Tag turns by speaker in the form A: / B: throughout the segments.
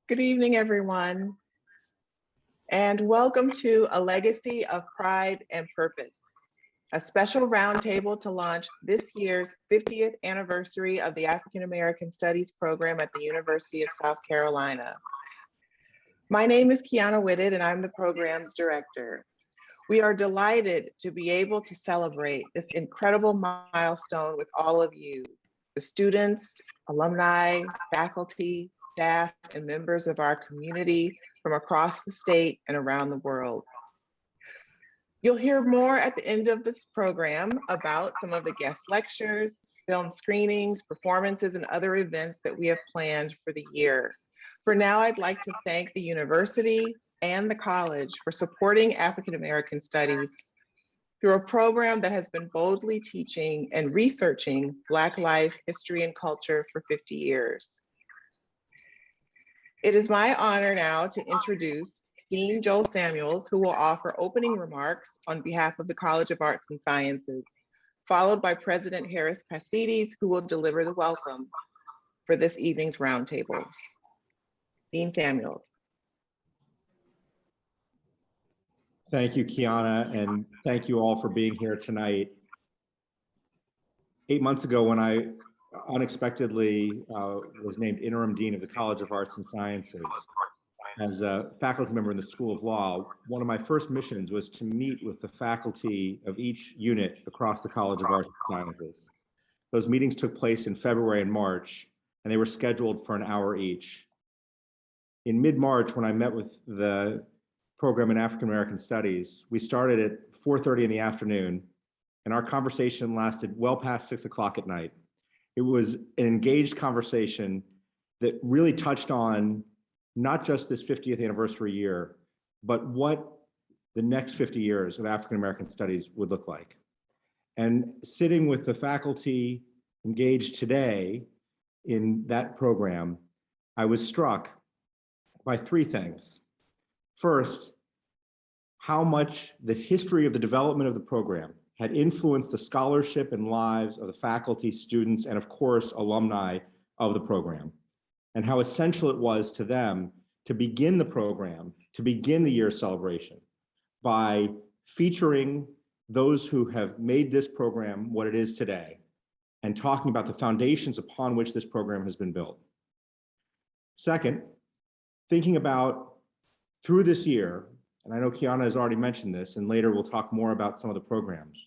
A: Good evening, everyone, and welcome to A Legacy of Pride and Purpose, a special roundtable to launch this year's 50th anniversary of the African American Studies program at the University of South Carolina. My name is Kiana Whitted, and I'm the program's director. We are delighted to be able to celebrate this incredible milestone with all of you, the students, alumni, faculty, staff, and members of our community from across the state and around the world. You'll hear more at the end of this program about some of the guest lectures, film screenings, performances, and other events that we have planned for the year. For now, I'd like to thank the university and the college for supporting African American Studies through a program that has been boldly teaching and researching Black life, history, and culture for 50 years. It is my honor now to introduce Dean Joel Samuels, who will offer opening remarks on behalf of the College of Arts and Sciences, followed by President Harris Pastides, who will deliver the welcome for this evening's roundtable. Dean Samuels.
B: Thank you, Kiana, and thank you all for being here tonight. 8 months ago, when I unexpectedly was named interim dean of the College of Arts and Sciences as a faculty member in the School of Law, one of my first missions was to meet with the faculty of each unit across the College of Arts and Sciences. Those meetings took place in February and March, and they were scheduled for an hour each. In mid-March, when I met with the program in African American Studies, we started at 4:30 in the afternoon, and our conversation lasted well past 6 o'clock at night. It was an engaged conversation that really touched on not just this 50th anniversary year, but what the next 50 years of African American Studies would look like. And sitting with the faculty engaged today in that program, I was struck by three things. First, how much the history of the development of the program had influenced the scholarship and lives of the faculty, students, and of course, alumni of the program, and how essential it was to them to begin the program, to begin the year celebration by featuring those who have made this program what it is today and talking about the foundations upon which this program has been built. Second, thinking about through this year, and I know Kiana has already mentioned this, and later we'll talk more about some of the programs,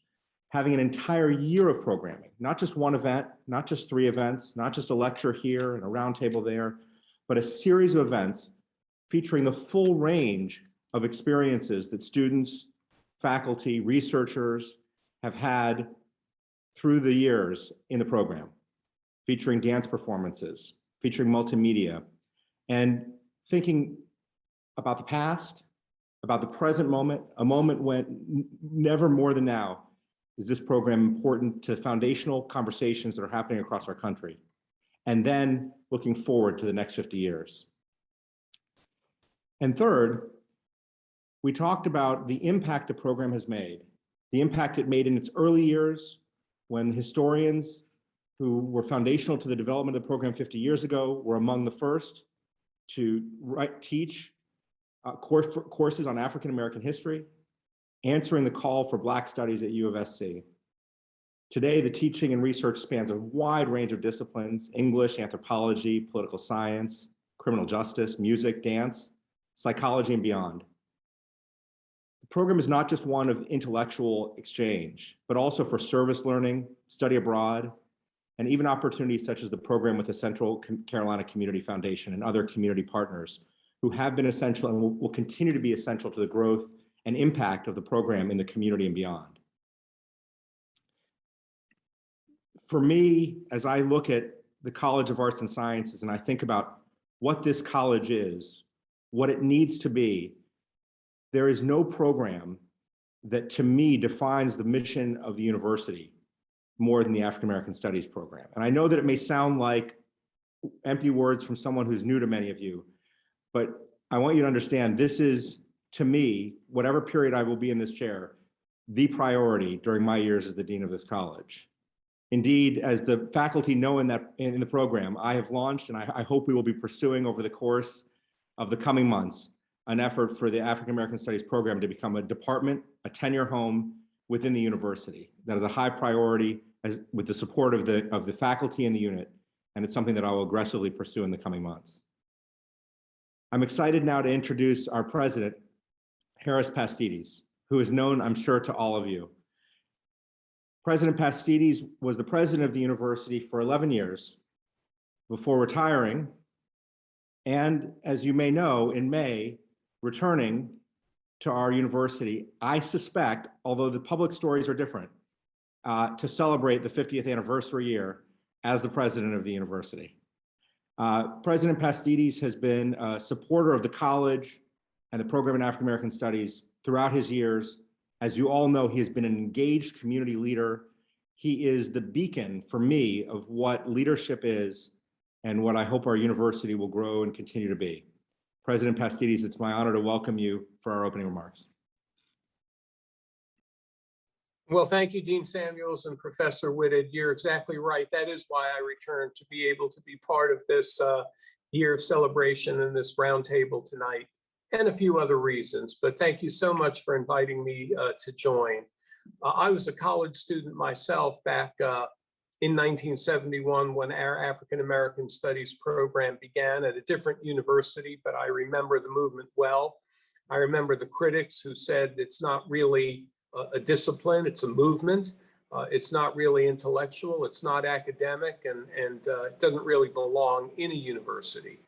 B: having an entire year of programming, not just one event, not just 3 events, not just a lecture here and a roundtable there, but a series of events featuring the full range of experiences that students, faculty, researchers have had through the years in the program, featuring dance performances, featuring multimedia, and thinking about the past, about the present moment, a moment when never more than now is this program important to foundational conversations that are happening across our country, and then looking forward to the next 50 years. And third, we talked about the impact the program has made, the impact it made in its early years when historians who were foundational to the development of the program 50 years ago were among the first to teach courses on African American history, answering the call for Black studies at U of SC. Today, the teaching and research spans a wide range of disciplines: English, anthropology, political science, criminal justice, music, dance, psychology, and beyond. The program is not just one of intellectual exchange, but also for service learning, study abroad, and even opportunities such as the program with the Central Carolina Community Foundation and other community partners who have been essential and will continue to be essential to the growth and impact of the program in the community and beyond. For me, as I look at the College of Arts and Sciences and I think about what this college is, what it needs to be, there is no program that to me defines the mission of the university more than the African American Studies program. And I know that it may sound like empty words from someone who's new to many of you, but I want you to understand this is, to me, whatever period I will be in this chair, the priority during my years as the dean of this college. Indeed, as the faculty know in the program, I have launched, and I hope we will be pursuing over the course of the coming months an effort for the African American Studies program to become a department, a tenure home within the university. That is a high priority with the support of the faculty in the unit, and it's something that I will aggressively pursue in the coming months. I'm excited now to introduce our president, Harris Pastides, who is known, I'm sure, to all of you. President Pastides was the president of the university for 11 years before retiring, and as you may know, in May, returning to our university, I suspect, although the public stories are different, to celebrate the 50th anniversary year as the president of the university. President Pastides has been a supporter of the college and the program in African American Studies throughout his years. As you all know, he has been an engaged community leader. He is the beacon for me of what leadership is and what I hope our university will grow and continue to be. President Pastides, it's my honor to welcome you for our opening remarks.
C: Well, thank you, Dean Samuels and Professor Whitted. You're exactly right. That is why I returned, to be able to be part of this year of celebration and this roundtable tonight, and a few other reasons. But thank you so much for inviting me to join. I was a college student myself back in 1971 when our African American Studies program began at a different university, but I remember the movement well. I remember the critics who said it's not really a discipline, it's a movement. It's not really intellectual, it's not academic, and it doesn't really belong in a university.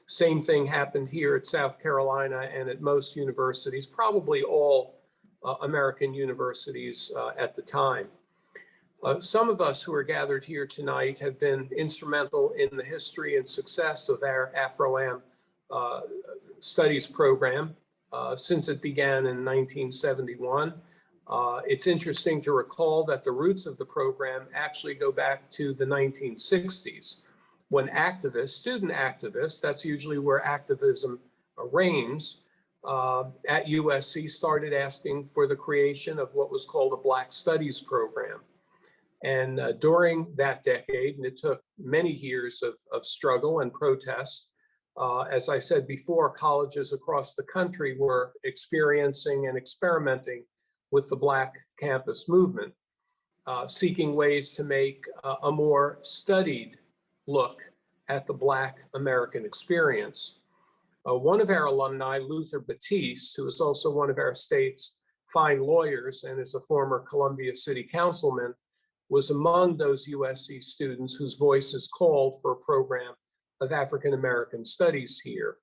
C: Same thing happened here at South Carolina and at most universities, probably all American universities at the time. Some of us who are gathered here tonight have been instrumental in the history and success of our Afro-Am Studies program since it began in 1971. It's interesting to recall that the roots of the program actually go back to the 1960s, when activists, student activists, that's usually where activism reigns, at USC started asking for the creation of what was called a Black Studies program. And during that decade, and it took many years of struggle and protest, as I said before, colleges across the country were experiencing and experimenting with the Black campus movement, seeking ways to make a more studied look at the Black American experience. One of our alumni, Luther Batiste, who is also one of our state's fine lawyers and is a former Columbia City councilman, was among those USC students whose voices called for a program of African American Studies here.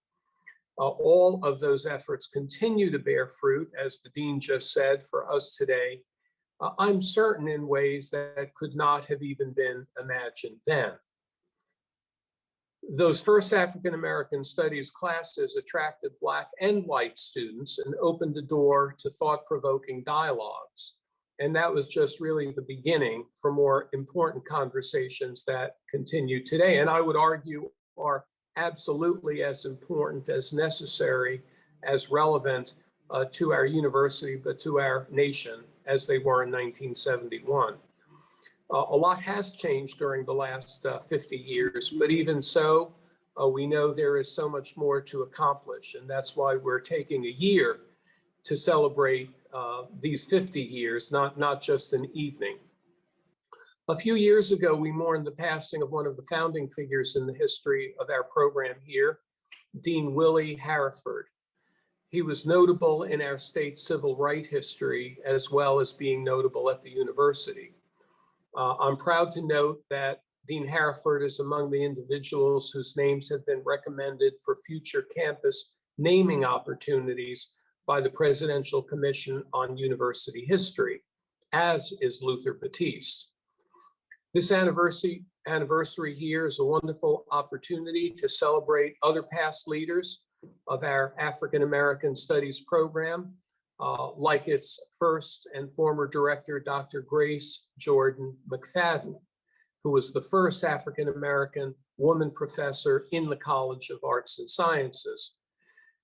C: All of those efforts continue to bear fruit, as the dean just said, for us today. I'm certain in ways that could not have even been imagined then. Those first African American Studies classes attracted Black and white students and opened the door to thought-provoking dialogues. And that was just really the beginning for more important conversations that continue today, and I would argue are absolutely as important, as necessary, as relevant to our university, but to our nation as they were in 1971. A lot has changed during the last 50 years, but even so, we know there is so much more to accomplish, and that's why we're taking a year to celebrate these 50 years, not just an evening. A few years ago, we mourned the passing of one of the founding figures in the history of our program here, Dean Willie Harriford. He was notable in our state's civil rights history, as well as being notable at the university. I'm proud to note that Dean Harriford is among the individuals whose names have been recommended for future campus naming opportunities by the Presidential Commission on University History, as is Luther Batiste. This anniversary here is a wonderful opportunity to celebrate other past leaders of our African American Studies program, like its first and former director, Dr. Grace Jordan McFadden, who was the first African American woman professor in the College of Arts and Sciences.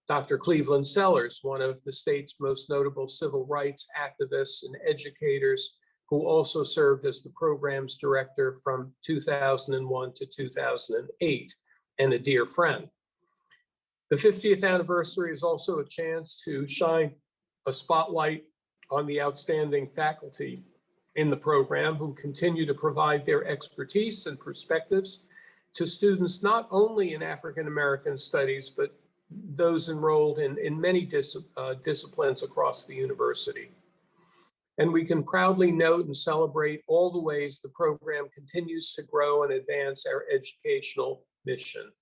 C: Dr. Cleveland Sellers, one of the state's most notable civil rights activists and educators, who also served as the program's director from 2001 to 2008, and a dear friend. The 50th anniversary is also a chance to shine a spotlight on the outstanding faculty in the program who continue to provide their expertise and perspectives to students not only in African American studies, but those enrolled in many disciplines across the university. And we can proudly note and celebrate all the ways the program continues to grow and advance our educational mission.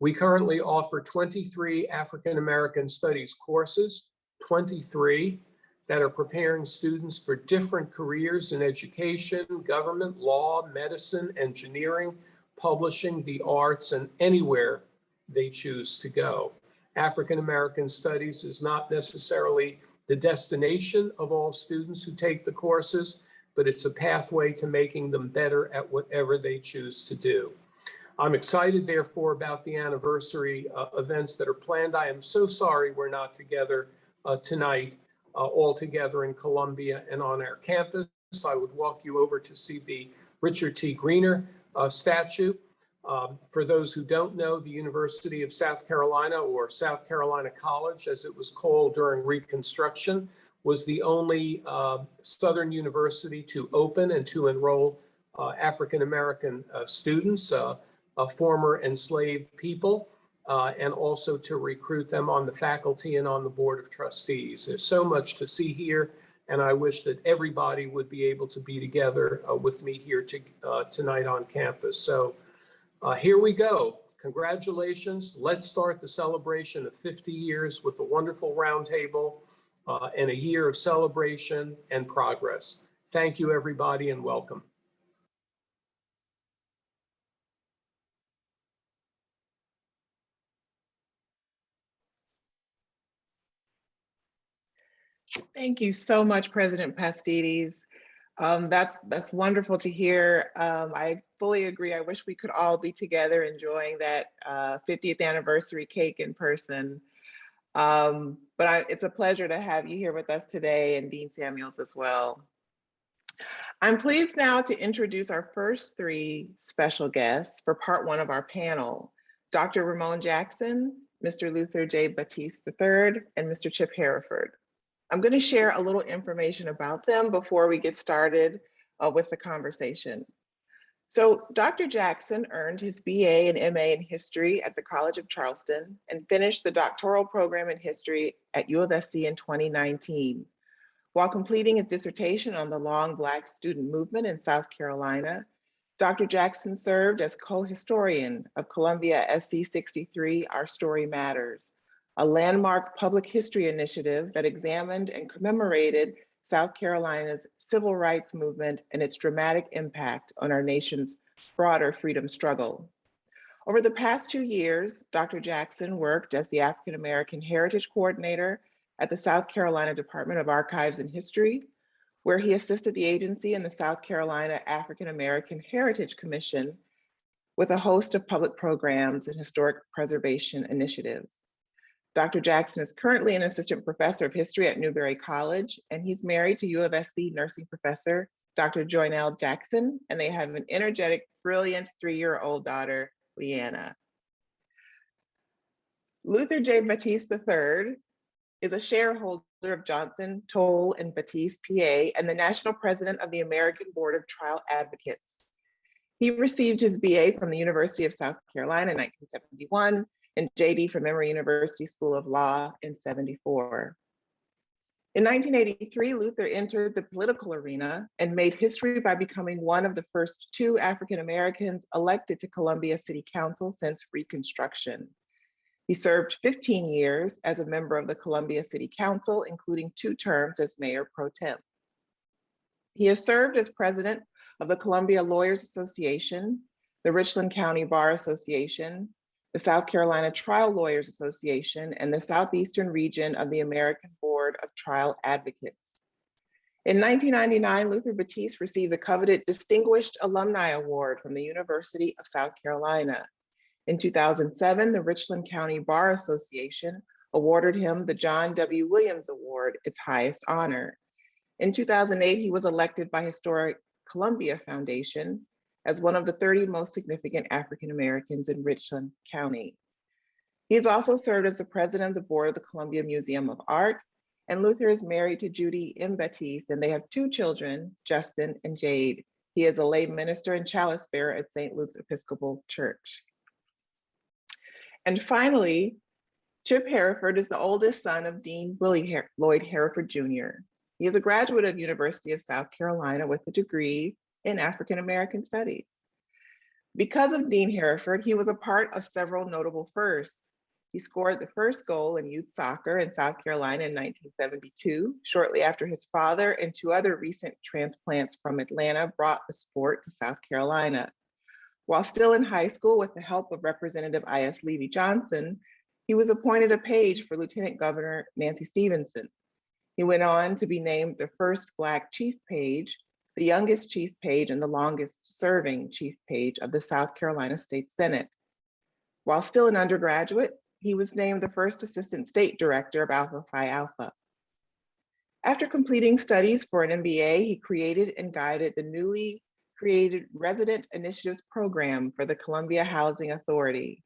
C: We currently offer 23 African American studies courses, 23 that are preparing students for different careers in education, government, law, medicine, engineering, publishing, the arts, and anywhere they choose to go. African American studies is not necessarily the destination of all students who take the courses, but it's a pathway to making them better at whatever they choose to do. I'm excited, therefore, about the anniversary events that are planned. I am so sorry we're not together tonight, all together in Columbia and on our campus. I would walk you over to see the Richard T. Greener statue. For those who don't know, the University of South Carolina, or South Carolina College, as it was called during Reconstruction, was the only Southern university to open and to enroll African American students, former enslaved people, and also to recruit them on the faculty and on the Board of Trustees. There's so much to see here, and I wish that everybody would be able to be together with me here tonight on campus. So here we go. Congratulations. Let's start the celebration of 50 years with a wonderful roundtable and a year of celebration and progress. Thank you, everybody, and welcome.
A: Thank you so much, President Pastides. That's wonderful to hear. I fully agree. I wish we could all be together enjoying that 50th anniversary cake in person. It's a pleasure to have you here with us today, and Dean Samuels as well. I'm pleased now to introduce our first three special guests for part one of our panel: Dr. Ramon Jackson, Mr. Luther J. Batiste III, and Mr. Chip Hereford. I'm going to share a little information about them before we get started with the conversation. So Dr. Jackson earned his BA and MA in history at the College of Charleston and finished the doctoral program in history at U of SC in 2019. While completing his dissertation on the long Black student movement in South Carolina, Dr. Jackson served as co-historian of Columbia SC 63, Our Story Matters, a landmark public history initiative that examined and commemorated South Carolina's civil rights movement and its dramatic impact on our nation's broader freedom struggle. Over the past 2 years, Dr. Jackson worked as the African American Heritage Coordinator at the South Carolina Department of Archives and History, where he assisted the agency and the South Carolina African American Heritage Commission with a host of public programs and historic preservation initiatives. Dr. Jackson is currently an assistant professor of history at Newberry College, and he's married to U of SC nursing professor, Dr. Joynell Jackson, and they have an energetic, brilliant 3-year-old daughter, Leanna. Luther J. Batiste III is a shareholder of Johnson, Toll & Batiste, PA, and the national president of the American Board of Trial Advocates. He received his BA from the University of South Carolina in 1971, and JD from Emory University School of Law in 74. In 1983, Luther entered the political arena and made history by becoming one of the first 2 African Americans elected to Columbia City Council since Reconstruction. He served 15 years as a member of the Columbia City Council, including 2 terms as mayor pro tem. He has served as president of the Columbia Lawyers Association, the Richland County Bar Association, the South Carolina Trial Lawyers Association, and the Southeastern region of the American Board of Trial Advocates. In 1999, Luther Batiste received the coveted Distinguished Alumni Award from the University of South Carolina. In 2007, the Richland County Bar Association awarded him the John W. Williams Award, its highest honor. In 2008, he was elected by Historic Columbia Foundation as one of the 30 most significant African Americans in Richland County. He has also served as the president of the board of the Columbia Museum of Art, and Luther is married to Judy M. Baptiste, and they have two children, Justin and Jade. He is a lay minister and chalice bearer at St. Luke's Episcopal Church. And finally, Chip Hereford is the oldest son of Dean Willie Lloyd Hereford Jr. He is a graduate of University of South Carolina with a degree in African American Studies. Because of Dean Hereford, he was a part of several notable firsts. He scored the first goal in youth soccer in South Carolina in 1972, shortly after his father and two other recent transplants from Atlanta brought the sport to South Carolina. While still in high school, with the help of Representative I.S. Levy Johnson, he was appointed a page for Lieutenant Governor Nancy Stevenson. He went on to be named the first Black chief page, the youngest chief page, and the longest serving chief page of the South Carolina State Senate. While still an undergraduate, he was named the first assistant state director of Alpha Phi Alpha. After completing studies for an MBA, he created and guided the newly created Resident Initiatives Program for the Columbia Housing Authority.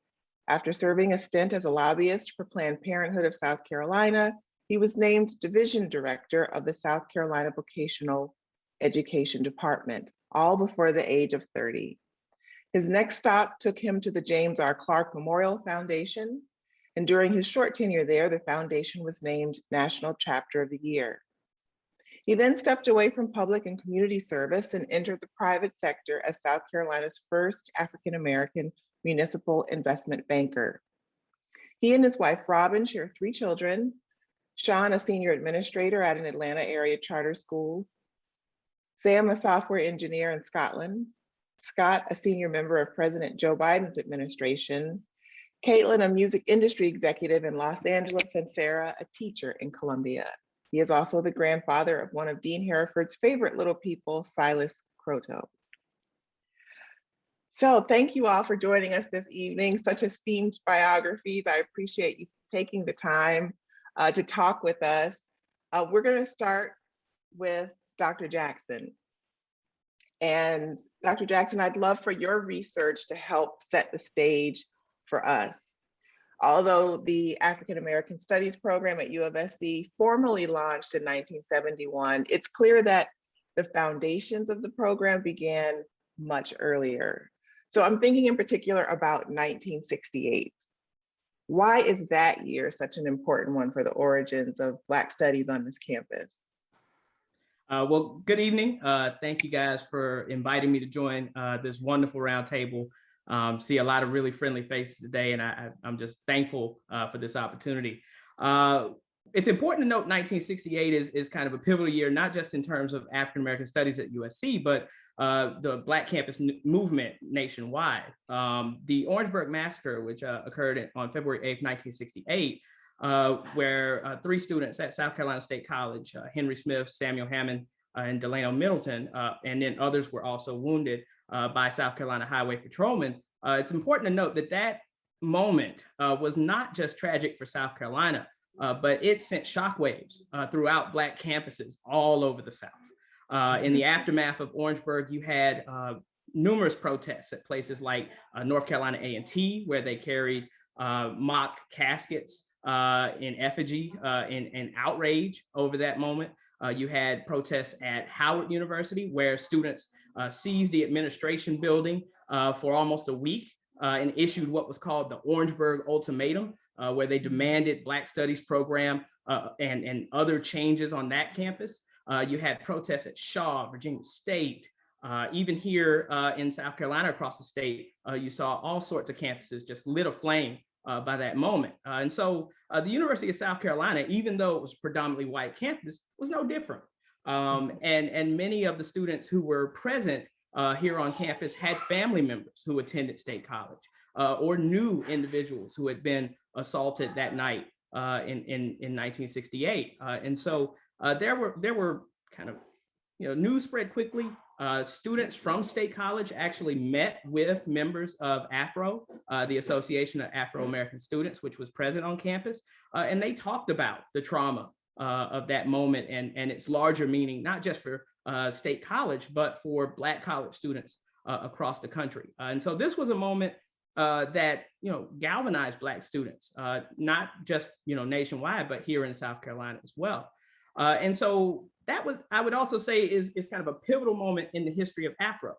A: After serving a stint as a lobbyist for Planned Parenthood of South Carolina, he was named Division Director of the South Carolina Vocational Education Department, all before the age of 30. His next stop took him to the James R. Clark Memorial Foundation, and during his short tenure there, the foundation was named National Chapter of the Year. He then stepped away from public and community service and entered the private sector as South Carolina's first African-American municipal investment banker. He and his wife, Robin, share 3 children, Sean, a senior administrator at an Atlanta area charter school, Sam, a software engineer in Scotland, Scott, a senior member of President Joe Biden's administration, Caitlin, a music industry executive in Los Angeles, and Sarah, a teacher in Columbia. He is also the grandfather of one of Dean Hereford's favorite little people, Silas Croteau. So thank you all for joining us this evening. Such esteemed biographies. I appreciate you taking the time to talk with us. We're going to start with Dr. Jackson. And Dr. Jackson, I'd love for your research to help set the stage for us. Although the African American Studies program at U of SC formally launched in 1971, it's clear that the foundations of the program began much earlier. So I'm thinking in particular about 1968. Why is that year such an important one for the origins of Black studies on this campus?
D: Well, good evening. Thank you guys for inviting me to join this wonderful roundtable. See a lot of really friendly faces today, and I'm just thankful for this opportunity. It's important to note 1968 is kind of a pivotal year, not just in terms of African-American studies at USC, but the Black campus movement nationwide. The Orangeburg Massacre, which occurred on February 8th, 1968, where 3 students at South Carolina State College, Henry Smith, Samuel Hammond, and Delano Middleton, and then others were also wounded by South Carolina Highway Patrolmen. It's important to note that that moment was not just tragic for South Carolina, but it sent shockwaves throughout Black campuses all over the South. In the aftermath of Orangeburg, you had numerous protests at places like North Carolina A&T, where they carried mock caskets in effigy and outrage over that moment. You had protests at Howard University, where students seized the administration building for almost a week and issued what was called the Orangeburg Ultimatum, where they demanded Black Studies program and other changes on that campus. You had protests at Shaw, Virginia State, even here in South Carolina across the state, you saw all sorts of campuses just lit aflame by that moment. And so the University of South Carolina, even though it was a predominantly white campus, was no different. And many of the students who were present here on campus had family members who attended State College or knew individuals who had been assaulted that night in 1968. And so there were kind of, news spread quickly. Students from State College actually met with members of AFRO, the Association of Afro-American Students, which was present on campus, and they talked about the trauma of that moment and its larger meaning, not just for State College, but for Black college students across the country. And so this was a moment that galvanized Black students, not just nationwide, but here in South Carolina as well. And so that was, I would also say, is kind of a pivotal moment in the history of Afro.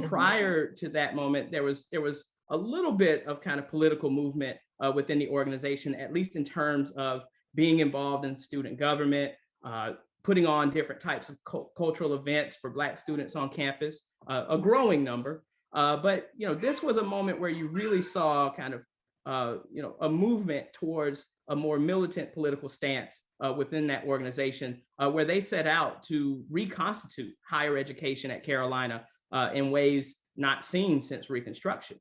D: Prior to that moment, there was a little bit of kind of political movement within the organization, at least in terms of being involved in student government, putting on different types of cultural events for Black students on campus, a growing number. But this was a moment where you really saw kind of a movement towards a more militant political stance within that organization, where they set out to reconstitute higher education at Carolina in ways not seen since Reconstruction.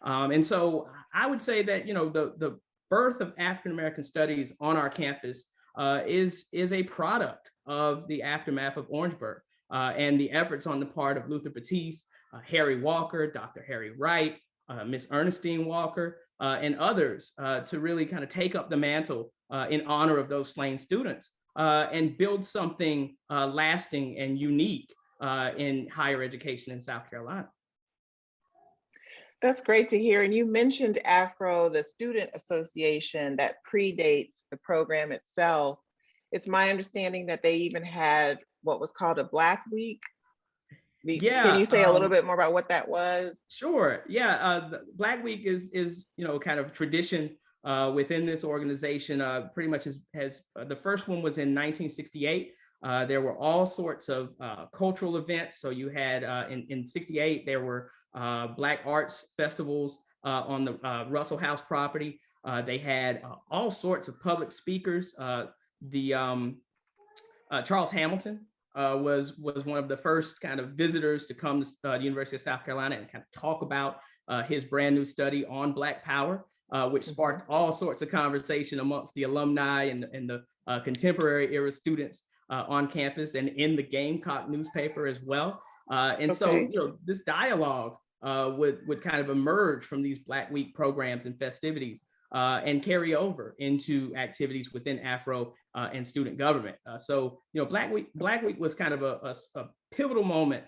D: And so I would say that the birth of African American studies on our campus is a product of the aftermath of Orangeburg and the efforts on the part of Luther Batiste, Harry Walker, Dr. Harry Wright, Miss Ernestine Walker, and others to really kind of take up the mantle in honor of those slain students and build something lasting and unique in higher education in South Carolina.
A: That's great to hear. And you mentioned Afro, the student association that predates the program itself. It's my understanding that they even had what was called a Black Week.
D: Yeah.
A: Can you say a little bit more about what that was?
D: Sure. Yeah. Black Week is kind of tradition within this organization. Pretty much has the first one was in 1968. There were all sorts of cultural events. So you had in 68, there were Black arts festivals on the Russell House property. They had all sorts of public speakers. Charles Hamilton was one of the first kind of visitors to come to the University of South Carolina and kind of talk about his brand new study on Black Power, which sparked all sorts of conversation amongst the alumni and the contemporary era students on campus and in the Gamecock newspaper as well. And so, this dialogue would kind of emerge from these Black Week programs and festivities and carry over into activities within Afro and student government. So, Black Week was kind of a pivotal moment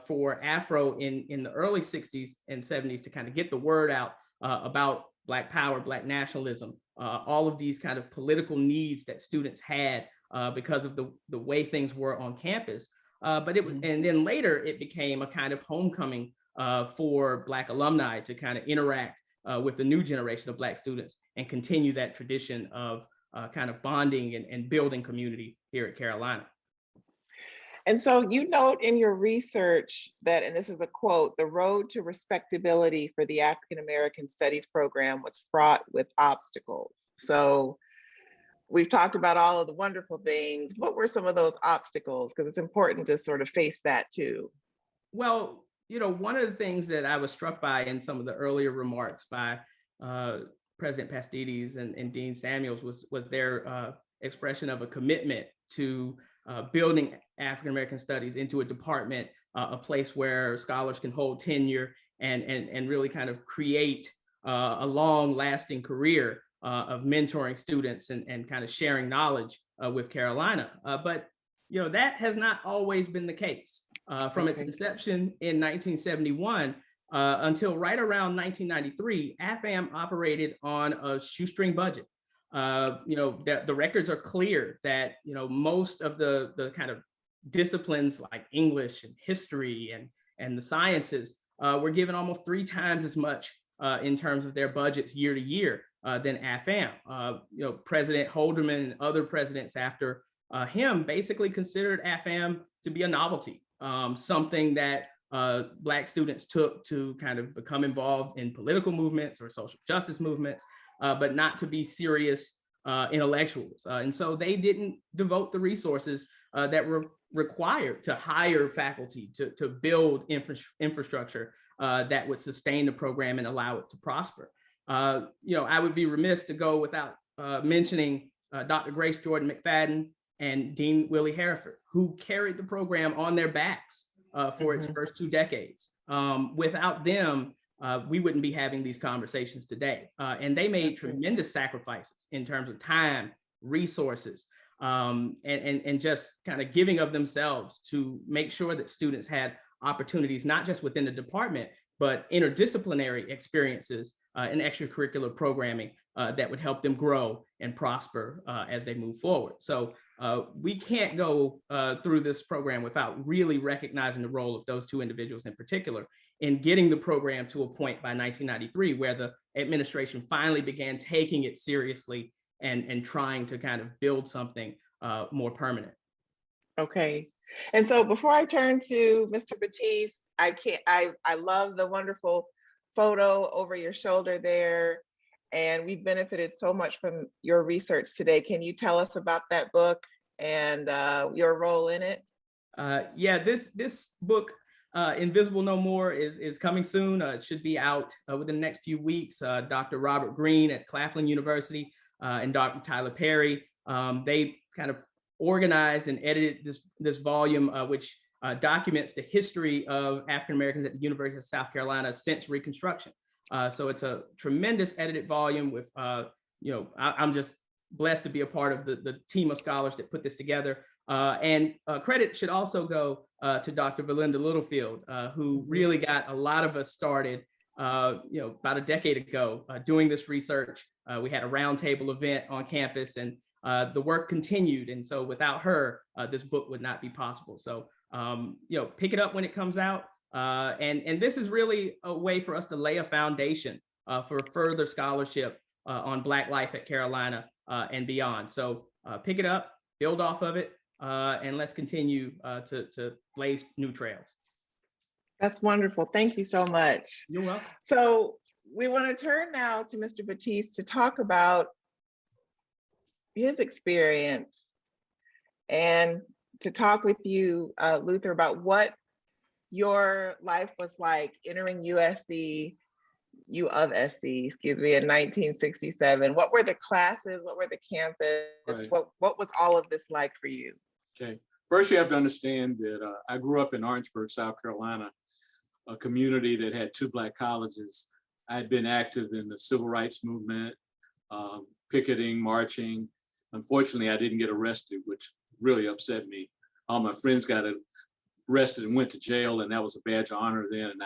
D: for Afro in the early 60s and 70s to kind of get the word out about Black Power, Black nationalism, all of these kind of political needs that students had because of the way things were on campus. But it was, and then later it became a kind of homecoming for Black alumni to kind of interact with the new generation of Black students and continue that tradition of kind of bonding and building community here at Carolina.
A: And so you note in your research that, and this is a quote, the road to respectability for the African American Studies program was fraught with obstacles. So we've talked about all of the wonderful things. What were some of those obstacles? Because it's important to sort of face that too.
D: Well, one of the things that I was struck by in some of the earlier remarks by President Pastides and Dean Samuels was their expression of a commitment to building African American studies into a department, a place where scholars can hold tenure and really kind of create a long lasting career of mentoring students and kind of sharing knowledge with Carolina. But that has not always been the case. From its inception in 1971 until right around 1993, AFAM operated on a shoestring budget. The records are clear that most of the kind of disciplines like English and history and the sciences were given almost 3 times as much in terms of their budgets year to year than AFAM. President Holderman and other presidents after him basically considered AFAM to be a novelty, something that Black students took to kind of become involved in political movements or social justice movements, but not to be serious intellectuals. And so they didn't devote the resources that were required to hire faculty to build infrastructure that would sustain the program and allow it to prosper. I would be remiss to go without mentioning Dr. Grace Jordan McFadden and Dean Willie Hereford, who carried the program on their backs for its first 2 decades. Without them, we wouldn't be having these conversations today. And they made tremendous sacrifices in terms of time, resources, and just kind of giving of themselves to make sure that students had opportunities, not just within the department, but interdisciplinary experiences and extracurricular programming that would help them grow and prosper as they move forward. So we can't go through this program without really recognizing the role of those two individuals in particular in getting the program to a point by 1993 where the administration finally began taking it seriously and trying to kind of build something more permanent.
A: Okay. And so before I turn to Mr. Batiste, I love the wonderful photo over your shoulder there. And we've benefited so much from your research today. Can you tell us about that book and your role in it?
D: Yeah, this book, Invisible No More, is coming soon. It should be out within the next few weeks. Dr. Robert Greene at Claflin University and Dr. Tyler Perry, they kind of organized and edited this volume, which documents the history of African Americans at the University of South Carolina since Reconstruction. So it's a tremendous edited volume with, I'm just blessed to be a part of the team of scholars that put this together. And credit should also go to Dr. Belinda Littlefield, who really got a lot of us started, about a decade ago doing this research. We had a roundtable event on campus, and the work continued. And so without her, this book would not be possible. So, pick it up when it comes out. And this is really a way for us to lay a foundation for further scholarship on Black life at Carolina and beyond. So pick it up, build off of it, and let's continue to blaze new trails.
A: That's wonderful. Thank you so much.
D: You're welcome.
A: So we want to turn now to Mr. Batiste to talk about his experience and to talk with you, Luther, about what your life was like entering U of SC, in 1967. What were the classes? What were the campus?
E: Right.
A: What was all of this like for you?
E: Okay. First, you have to understand that I grew up in Orangeburg, South Carolina, a community that had 2 Black colleges. I had been active in the civil rights movement, picketing, marching. Unfortunately, I didn't get arrested, which really upset me. All my friends got arrested and went to jail, and that was a badge of honor then. And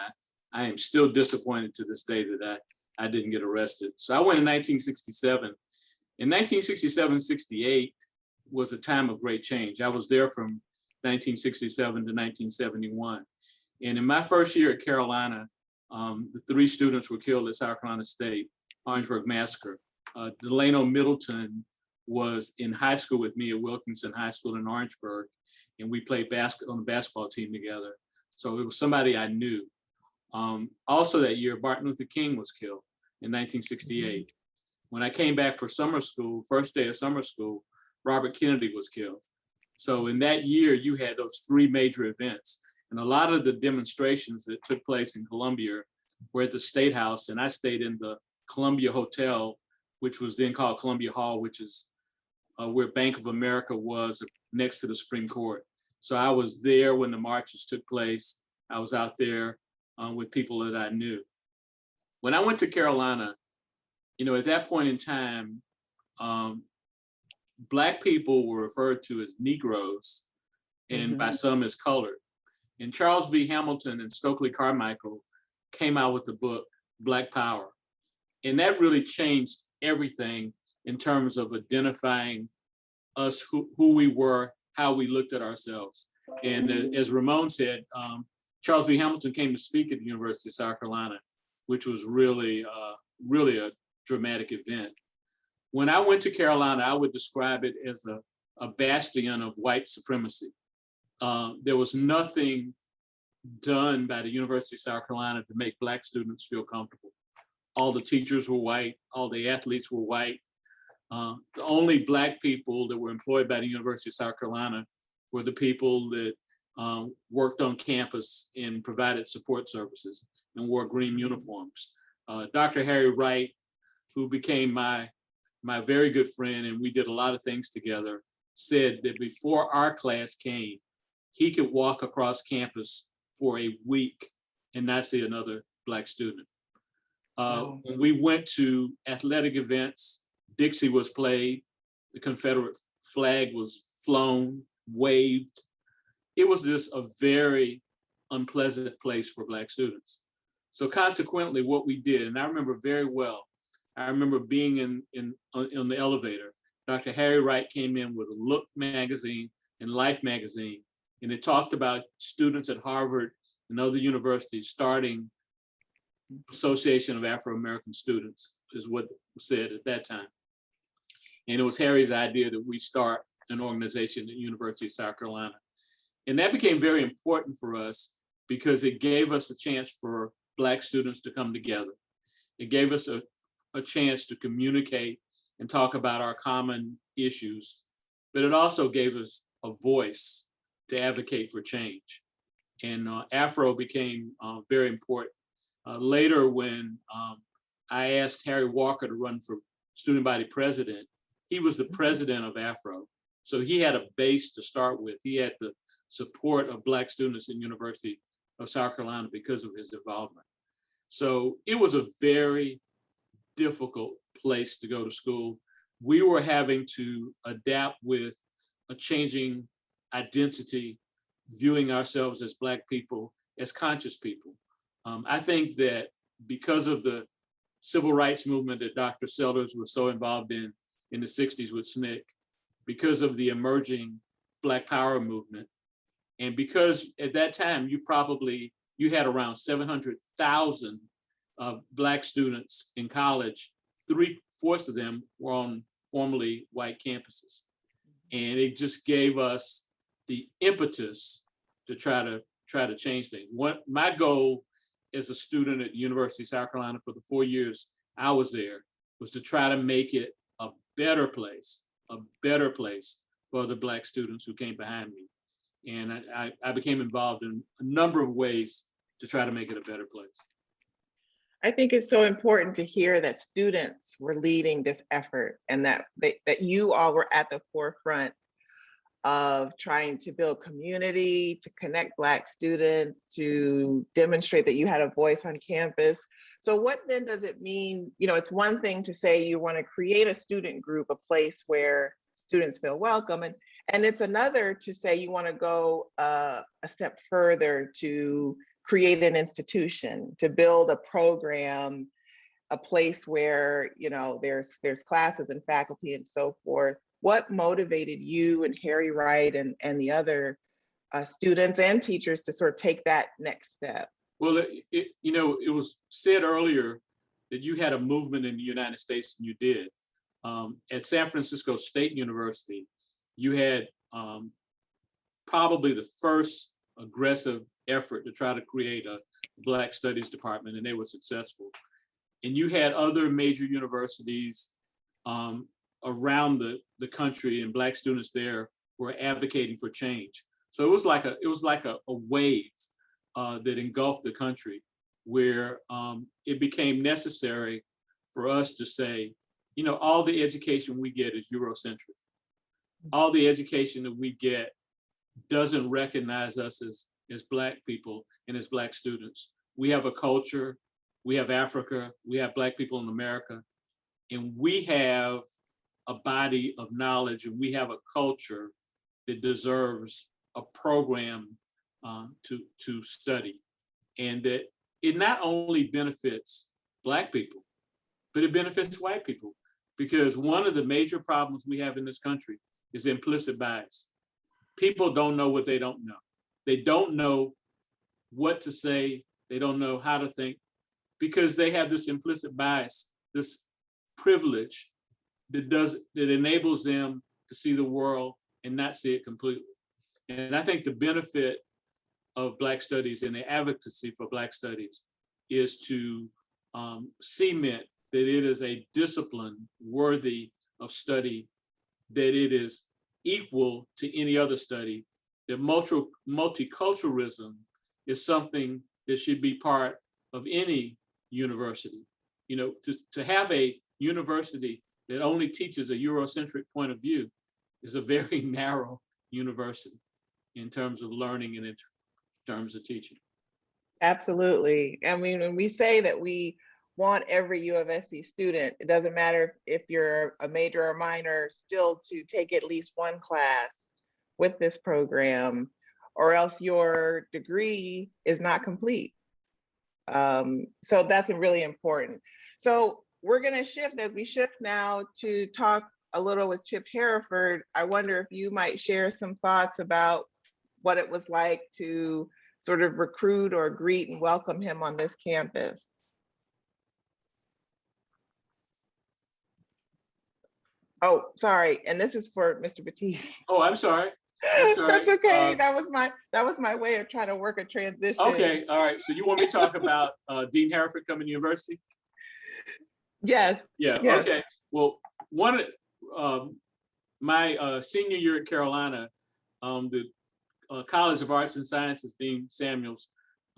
E: I am still disappointed to this day that I didn't get arrested. So I went in 1967. In 1967-68 was a time of great change. I was there from 1967 to 1971. And in my first year at Carolina, the 3 students were killed at South Carolina State, Orangeburg Massacre. Delano Middleton was in high school with me at Wilkinson High School in Orangeburg, and we played on the basketball team together. So it was somebody I knew. Also that year, Martin Luther King was killed in 1968. When I came back for summer school, first day of summer school, Robert Kennedy was killed. So in that year, you had those 3 major events. And a lot of the demonstrations that took place in Columbia were at the State House, and I stayed in the Columbia Hotel, which was then called Columbia Hall, which is where Bank of America was next to the Supreme Court. So I was there when the marches took place. I was out there with people that I knew. When I went to Carolina, at that point in time, Black people were referred to as Negroes and by some as colored. And Charles V. Hamilton and Stokely Carmichael came out with the book, Black Power. And that really changed everything in terms of identifying us, who we were, how we looked at ourselves. And as Ramon said, Charles V. Hamilton came to speak at the University of South Carolina, which was really a dramatic event. When I went to Carolina, I would describe it as a bastion of white supremacy. There was nothing done by the University of South Carolina to make Black students feel comfortable. All the teachers were white, all the athletes were white. The only Black people that were employed by the University of South Carolina were the people that worked on campus and provided support services and wore green uniforms. Dr. Harry Wright, who became my very good friend, and we did a lot of things together, said that before our class came, he could walk across campus for a week and not see another Black student. When we went to athletic events, Dixie was played, the Confederate flag was flown, waved. It was just a very unpleasant place for Black students. So consequently, what we did, and I remember very well, I remember being in the elevator. Dr. Harry Wright came in with a Look magazine and Life magazine, and it talked about students at Harvard and other universities starting Association of Afro-American Students, is what was said at that time. And it was Harry's idea that we start an organization at the University of South Carolina. And that became very important for us because it gave us a chance for Black students to come together. It gave us a chance to communicate and talk about our common issues, but it also gave us a voice to advocate for change. And Afro became very important. Later, when I asked Harry Walker to run for student body president, he was the president of Afro. So he had a base to start with. He had the support of Black students in University of South Carolina because of his involvement. So it was a very difficult place to go to school. We were having to adapt with a changing identity, viewing ourselves as Black people, as conscious people. I think that because of the civil rights movement that Dr. Sellers was so involved in the 60s with SNCC, because of the emerging Black Power movement, and because at that time you had around 700,000 Black students in college, 3/4 of them were on formerly white campuses. And it just gave us the impetus to try to change things. My goal as a student at the University of South Carolina for the 4 years I was there was to try to make it a better place for the Black students who came behind me. And I became involved in a number of ways to try to make it a better place.
A: I think it's so important to hear that students were leading this effort and that you all were at the forefront of trying to build community, to connect Black students, to demonstrate that you had a voice on campus. So what then does it mean? You know, it's one thing to say you want to create a student group, a place where students feel welcome, and it's another to say you want to go a step further to create an institution, to build a program, a place where, you know, there's classes and faculty and so forth. What motivated you and Harry Wright and the other students and teachers to sort of take that next step?
E: Well, it was said earlier that you had a movement in the United States, and you did. At San Francisco State University, you had probably the first aggressive effort to try to create a Black Studies department, and they were successful. And you had other major universities around the country, and Black students there were advocating for change. So it was like a wave that engulfed the country, where it became necessary for us to say, you know, all the education we get is Eurocentric. All the education that we get doesn't recognize us as Black people and as Black students. We have a culture, we have Africa, we have Black people in America, and we have a body of knowledge, and we have a culture that deserves a program to study. And that it not only benefits Black people, but it benefits white people. Because one of the major problems we have in this country is implicit bias. People don't know what they don't know. They don't know what to say. They don't know how to think, because they have this implicit bias, this privilege that enables them to see the world and not see it completely. And I think the benefit of Black Studies and the advocacy for Black Studies is to cement that it is a discipline worthy of study, that it is equal to any other study, that multiculturalism is something that should be part of any university. You know, to have a university that only teaches a Eurocentric point of view is a very narrow university in terms of learning and in terms of teaching.
A: Absolutely. I mean, when we say that we want every U of SC student, it doesn't matter if you're a major or minor, still to take at least one class with this program, or else your degree is not complete. So that's really important. So we're going to shift as we shift now to talk a little with Chip Hereford. I wonder if you might share some thoughts about what it was like to sort of recruit or greet and welcome him on this campus. Oh, sorry. And this is for Mr. Batiste.
E: Oh, I'm sorry. I'm sorry.
A: That's okay. That was my way of trying to work a transition.
E: Okay, all right. So you want me to talk about Dean Hereford coming to university?
A: Yes.
E: Yeah,
A: yes.
E: Okay. Well, my senior year at Carolina, the College of Arts and Sciences, Dean Samuels,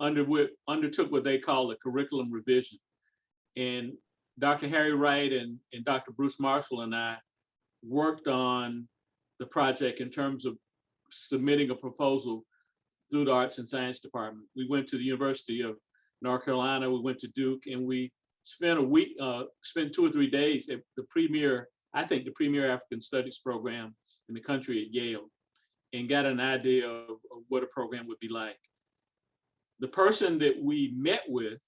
E: undertook what they call a curriculum revision. And Dr. Harry Wright and Dr. Bruce Marshall and I worked on the project in terms of submitting a proposal through the Arts and Science Department. We went to the University of North Carolina, we went to Duke, and we spent spent 2 or 3 days at the premier African Studies program in the country at Yale, and got an idea of what a program would be like. The person that we met with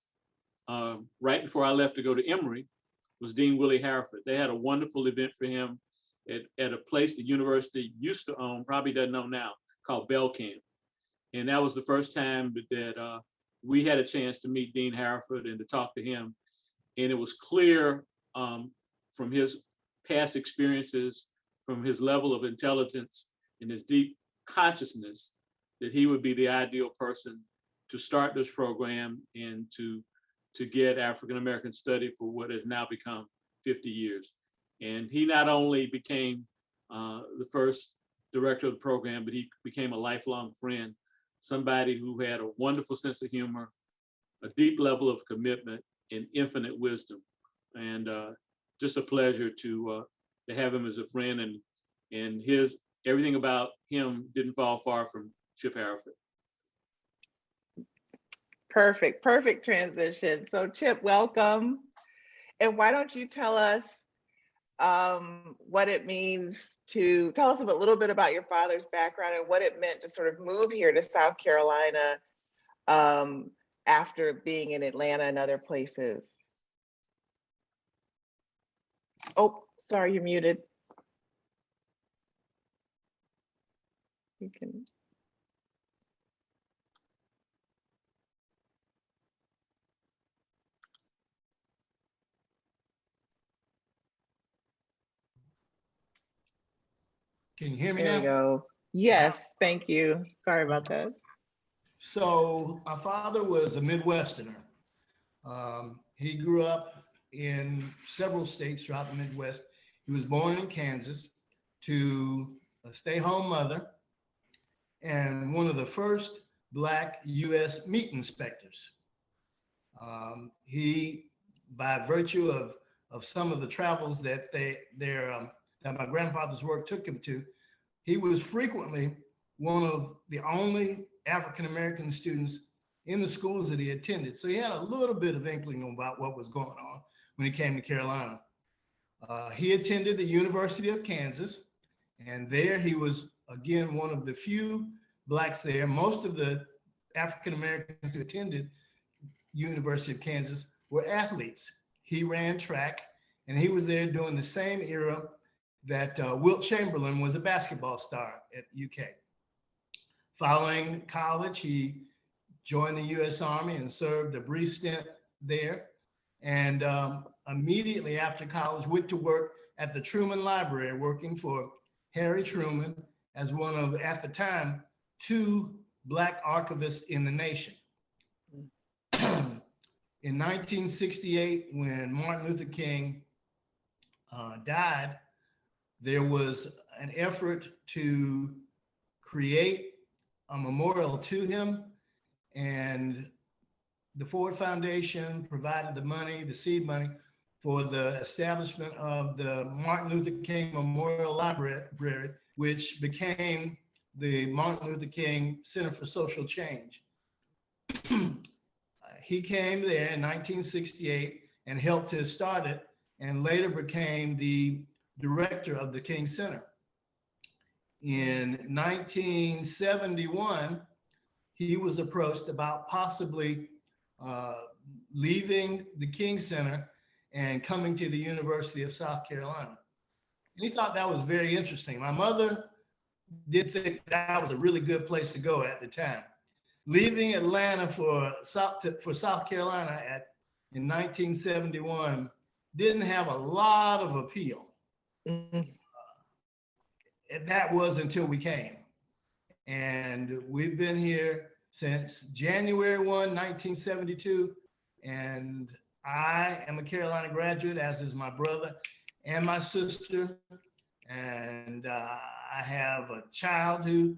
E: right before I left to go to Emory was Dean Willie Hereford. They had a wonderful event for him at a place the university used to own, probably doesn't own now, called Bell Camp. And that was the first time that we had a chance to meet Dean Hereford and to talk to him. And it was clear from his past experiences, from his level of intelligence and his deep consciousness, that he would be the ideal person to start this program and to get African-American study for what has now become 50 years. And he not only became the first director of the program, but he became a lifelong friend, somebody who had a wonderful sense of humor, a deep level of commitment, and infinite wisdom. And just a pleasure to have him as a friend, and everything about him didn't fall far from Chip Hereford.
A: Perfect transition. So Chip, welcome. And why don't you tell us what it means to tell us a little bit about your father's background and what it meant to sort of move here to South Carolina after being in Atlanta and other places. Oh, sorry, you're muted. You can.
F: Can you hear me
A: There
F: now?
A: we go. Yes, thank you. Sorry about that.
F: So my father was a Midwesterner. He grew up in several states throughout the Midwest. He was born in Kansas to a stay-home mother and one of the first Black U.S. meat inspectors. He, by virtue of some of the travels that that my grandfather's work took him to, he was frequently one of the only African-American students in the schools that he attended. So he had a little bit of inkling about what was going on when he came to Carolina. He attended the University of Kansas, and there he was, again, one of the few Blacks there. Most of the African-Americans who attended University of Kansas were athletes. He ran track, and he was there during the same era that Wilt Chamberlain was a basketball star at UK. Following college, he joined the U.S. Army and served a brief stint there. And immediately after college, went to work at the Truman Library, working for Harry Truman as one of, at the time, 2 Black archivists in the nation. In 1968, when Martin Luther King died, there was an effort to create a memorial to him, and the Ford Foundation provided the money, the seed money, for the establishment of the Martin Luther King Memorial Library, which became the Martin Luther King Center for Social Change. He came there in 1968 and helped to start it, and later became the director of the King Center. In 1971, he was approached about possibly leaving the King Center and coming to the University of South Carolina. And he thought that was very interesting. My mother did think that was a really good place to go at the time. Leaving Atlanta for South Carolina in 1971 didn't have a lot of appeal. And that was until we came. And we've been here since January 1, 1972. And I am a Carolina graduate, as is my brother and my sister. And I have a child who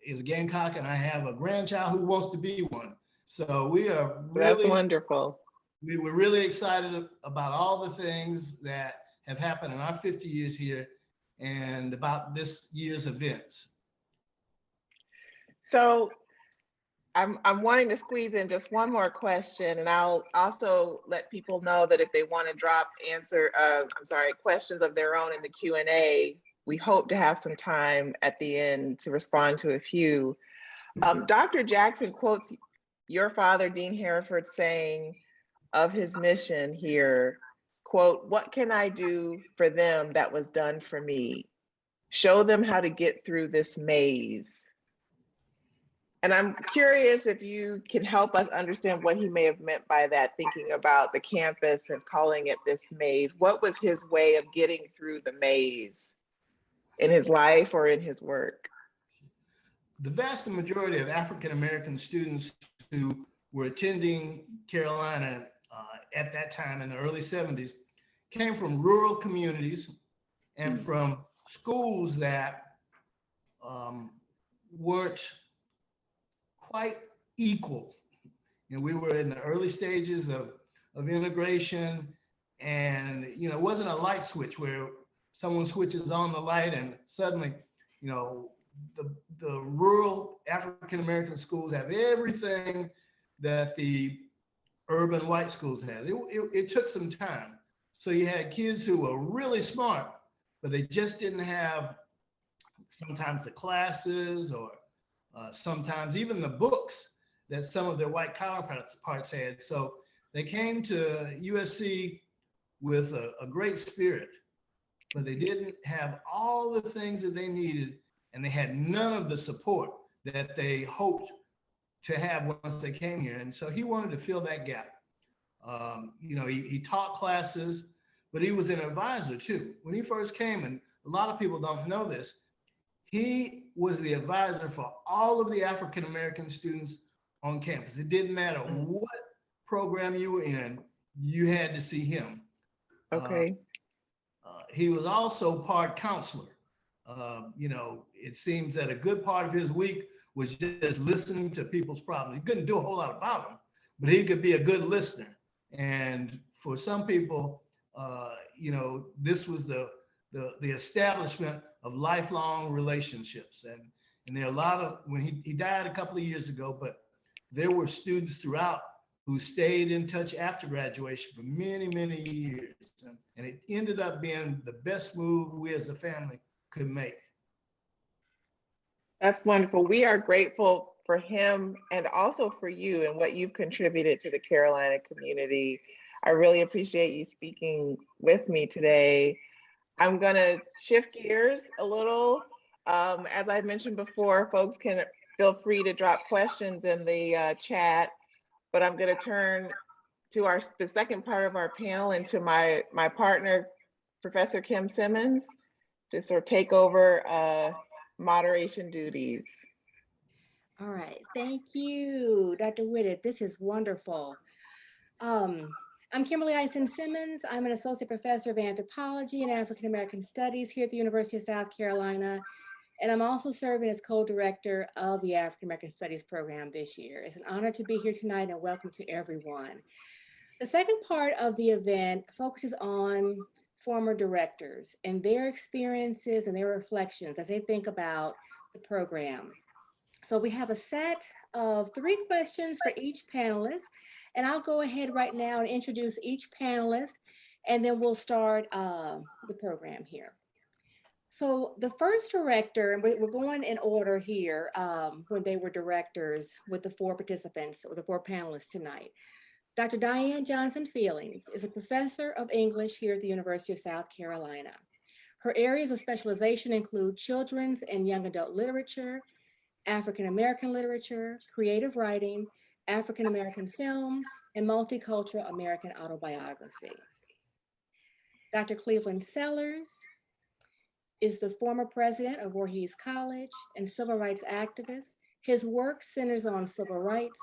F: is a Gamecock, and I have a grandchild who wants to be one. So we are really—
A: That's wonderful.
F: We were really excited about all the things that have happened in our 50 years here and about this year's events.
A: So I'm wanting to squeeze in just one more question, and I'll also let people know that if they want to drop questions of their own in the Q&A, we hope to have some time at the end to respond to a few. Dr. Jackson quotes your father, Dean Hereford, saying of his mission here, quote, "What can I do for them that was done for me? Show them how to get through this maze." And I'm curious if you can help us understand what he may have meant by that, thinking about the campus and calling it this maze. What was his way of getting through the maze in his life or in his work?
F: The vast majority of African-American students who were attending Carolina at that time in the early 70s came from rural communities and from schools that weren't quite equal. And we were in the early stages of integration, and it wasn't a light switch where someone switches on the light and suddenly, the rural African-American schools have everything that the urban white schools had. It took some time. So you had kids who were really smart, but they just didn't have sometimes the classes or sometimes even the books that some of their white counterparts had. So they came to USC with a great spirit, but they didn't have all the things that they needed, and they had none of the support that they hoped to have once they came here. And so he wanted to fill that gap. He taught classes, but he was an advisor too. When he first came, and a lot of people don't know this, he was the advisor for all of the African-American students on campus. It didn't matter what program you were in, you had to see him.
A: Okay.
F: He was also part counselor. It seems that a good part of his week was just listening to people's problems. He couldn't do a whole lot about them, but he could be a good listener. And for some people, this was the establishment of lifelong relationships. And there are a lot of, when he died a couple of years ago, but there were students throughout who stayed in touch after graduation for many, many years. And it ended up being the best move we as a family could make.
A: That's wonderful. We are grateful for him and also for you and what you've contributed to the Carolina community. I really appreciate you speaking with me today. I'm gonna shift gears a little. As I mentioned before, folks can feel free to drop questions in the chat, but I'm gonna turn to the second part of our panel and to my partner, Professor Kim Simmons, to sort of take over moderation duties.
G: All right, thank you, Dr. Whitted. This is wonderful. I'm Kimberly Eisen Simmons. I'm an associate professor of anthropology and African American studies here at the University of South Carolina. And I'm also serving as co-director of the African American Studies program this year. It's an honor to be here tonight, and welcome to everyone. The second part of the event focuses on former directors and their experiences and their reflections as they think about the program. So we have a set of 3 questions for each panelist, and I'll go ahead right now and introduce each panelist, and then we'll start the program here. So the first director, and we're going in order here, when they were directors with the 4 participants or the 4 panelists tonight. Dr. Diane Johnson Feelings is a professor of English here at the University of South Carolina. Her areas of specialization include children's and young adult literature, African American literature, creative writing, African American film, and multicultural American autobiography. Dr. Cleveland Sellers is the former president of Voorhees College and civil rights activist. His work centers on civil rights,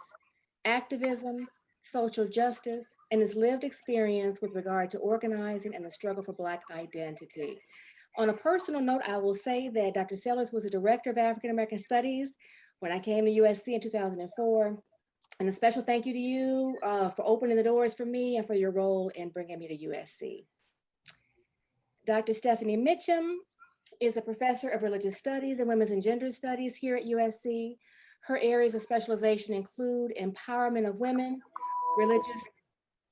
G: activism, social justice, and his lived experience with regard to organizing and the struggle for Black identity. On a personal note, I will say that Dr. Sellers was a director of African American Studies when I came to USC in 2004. And a special thank you to you for opening the doors for me and for your role in bringing me to USC. Dr. Stephanie Mitchum is a professor of religious studies and women's and gender studies here at USC. Her areas of specialization include empowerment of women, religious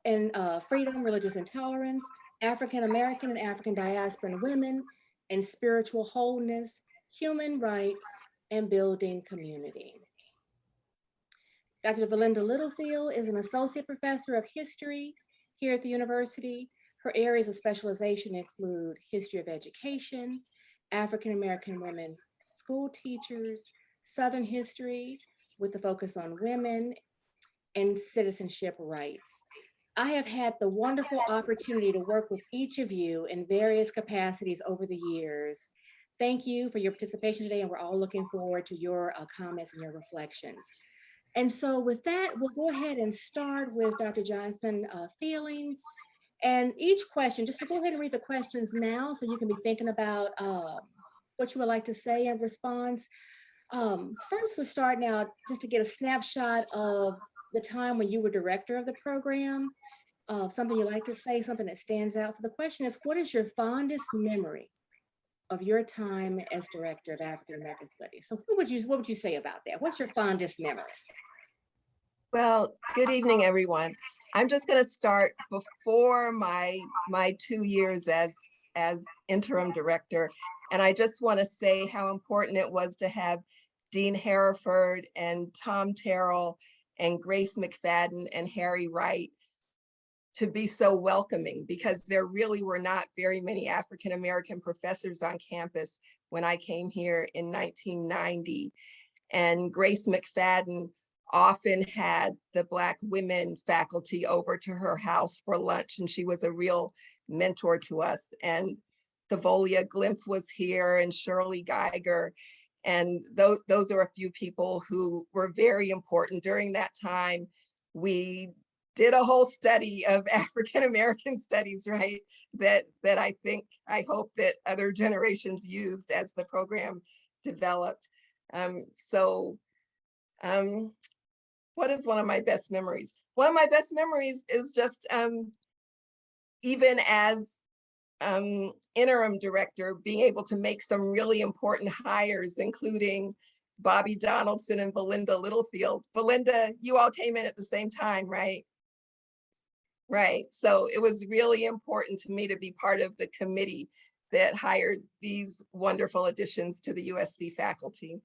G: and freedom, religious intolerance, African American and African diasporan women, and spiritual wholeness, human rights, and building community. Dr. Valinda Littlefield is an associate professor of history here at the university. Her areas of specialization include history of education, African American women school teachers, Southern history with a focus on women, and citizenship rights. I have had the wonderful opportunity to work with each of you in various capacities over the years. Thank you for your participation today, and we're all looking forward to your comments and your reflections. And so with that, we'll go ahead and start with Dr. Johnson Feelings. And each question, just to go ahead and read the questions now so you can be thinking about what you would like to say in response. First, we'll start now just to get a snapshot of the time when you were director of the program, something you like to say, something that stands out. So the question is, what is your fondest memory of your time as director of African American Studies? So what would you say about that? What's your fondest memory?
A: Well, good evening, everyone. I'm just going to start before my 2 years as interim director. And I just want to say how important it was to have Dean Hereford and Tom Terrell and Grace McFadden and Harry Wright to be so welcoming, because there really were not very many African American professors on campus when I came here in 1990. And Grace McFadden often had the Black women faculty over to her house for lunch, and she was a real mentor to us. And Thavolia Glimpf was here, and Shirley Geiger. And those are a few people who were very important during that time. We did a whole study of African American studies, right? That I hope that other generations used as the program developed. What is one of my best memories? One of my best memories is just even as interim director, being able to make some really important hires, including Bobby Donaldson and Valinda Littlefield. Valinda, you all came in at the same time, right? Right. So it was really important to me to be part of the committee that hired these wonderful additions to the USC faculty.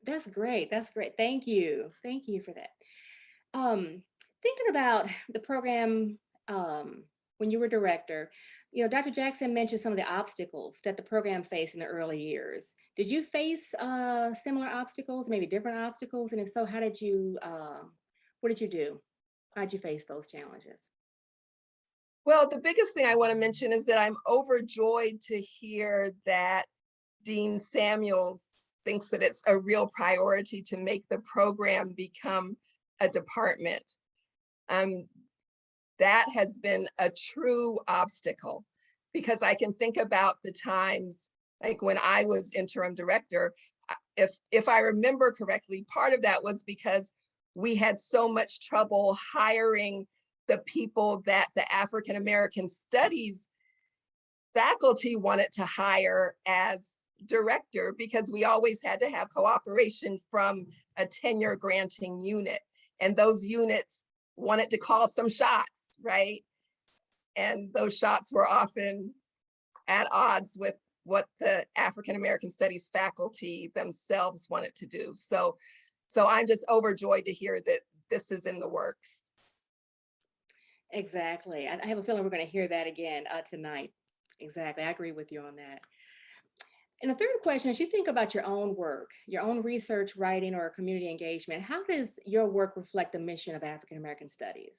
G: That's great. That's great. Thank you. Thank you for that. Thinking about the program when you were director, Dr. Jackson mentioned some of the obstacles that the program faced in the early years. Did you face similar obstacles, maybe different obstacles? And if so, what did you do? How did you face those challenges?
A: Well, the biggest thing I want to mention is that I'm overjoyed to hear that Dean Samuels thinks that it's a real priority to make the program become a department. That has been a true obstacle, because I can think about the times like when I was interim director. If I remember correctly, part of that was because we had so much trouble hiring the people that the African American Studies faculty wanted to hire as director, because we always had to have cooperation from a tenure granting unit. And those units wanted to call some shots, right? And those shots were often
H: at odds with what the African American Studies faculty themselves wanted to do. So I'm just overjoyed to hear that this is in the works.
G: Exactly. I have a feeling we're going to hear that again tonight. Exactly. I agree with you on that. And the third question, as you think about your own work, your own research, writing, or community engagement, how does your work reflect the mission of African American Studies?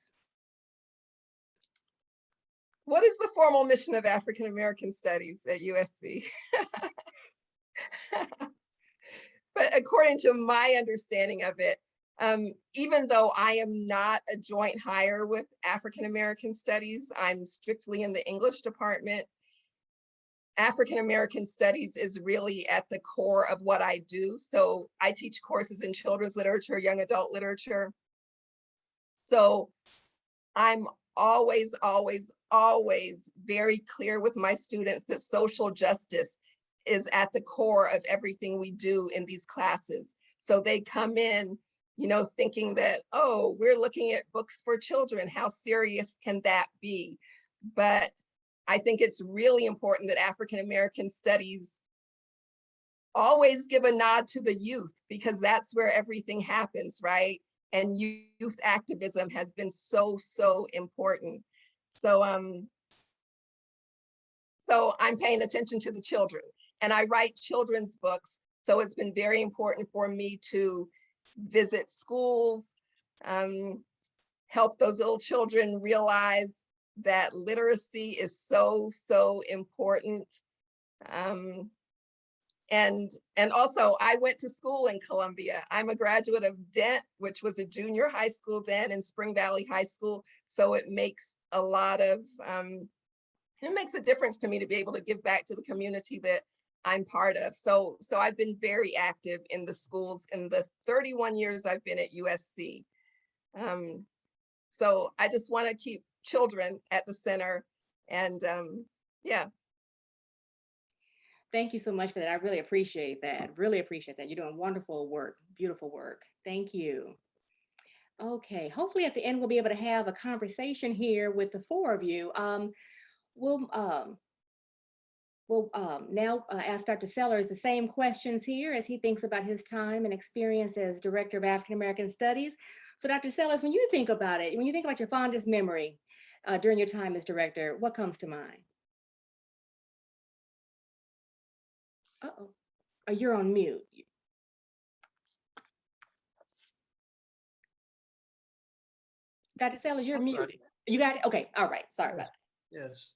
H: What is the formal mission of African American Studies at USC? But according to my understanding of it, even though I am not a joint hire with African American Studies, I'm strictly in the English department. African American Studies is really at the core of what I do. So I teach courses in children's literature, young adult literature. So I'm always, always, always very clear with my students that social justice is at the core of everything we do in these classes. So they come in, you know, thinking that, oh, we're looking at books for children. How serious can that be? But I think it's really important that African American Studies always give a nod to the youth, because that's where everything happens, right? And youth activism has been so, so important. So I'm paying attention to the children, and I write children's books. So it's been very important for me to visit schools, help those little children realize that literacy is so, so important. And also I went to school in Columbia. I'm a graduate of Dent, which was a junior high school then, and Spring Valley High School. So it makes a lot of, it makes a difference to me to be able to give back to the community that I'm part of. So I've been very active in the schools in the 31 years I've been at USC. So I just want to keep children at the center, and yeah.
G: Thank you so much for that. I really appreciate that. Really appreciate that. You're doing wonderful work, beautiful work. Thank you. Okay, hopefully at the end we'll be able to have a conversation here with the four of you. We'll now ask Dr. Sellers the same questions here as he thinks about his time and experience as Director of African American Studies. So Dr. Sellers, when you think about it, when you think about your fondest memory during your time as Director, what comes to mind? Uh-oh, you're on mute. Dr. Sellers, you're muted. You got it? Okay, all right, sorry about that.
F: Yes,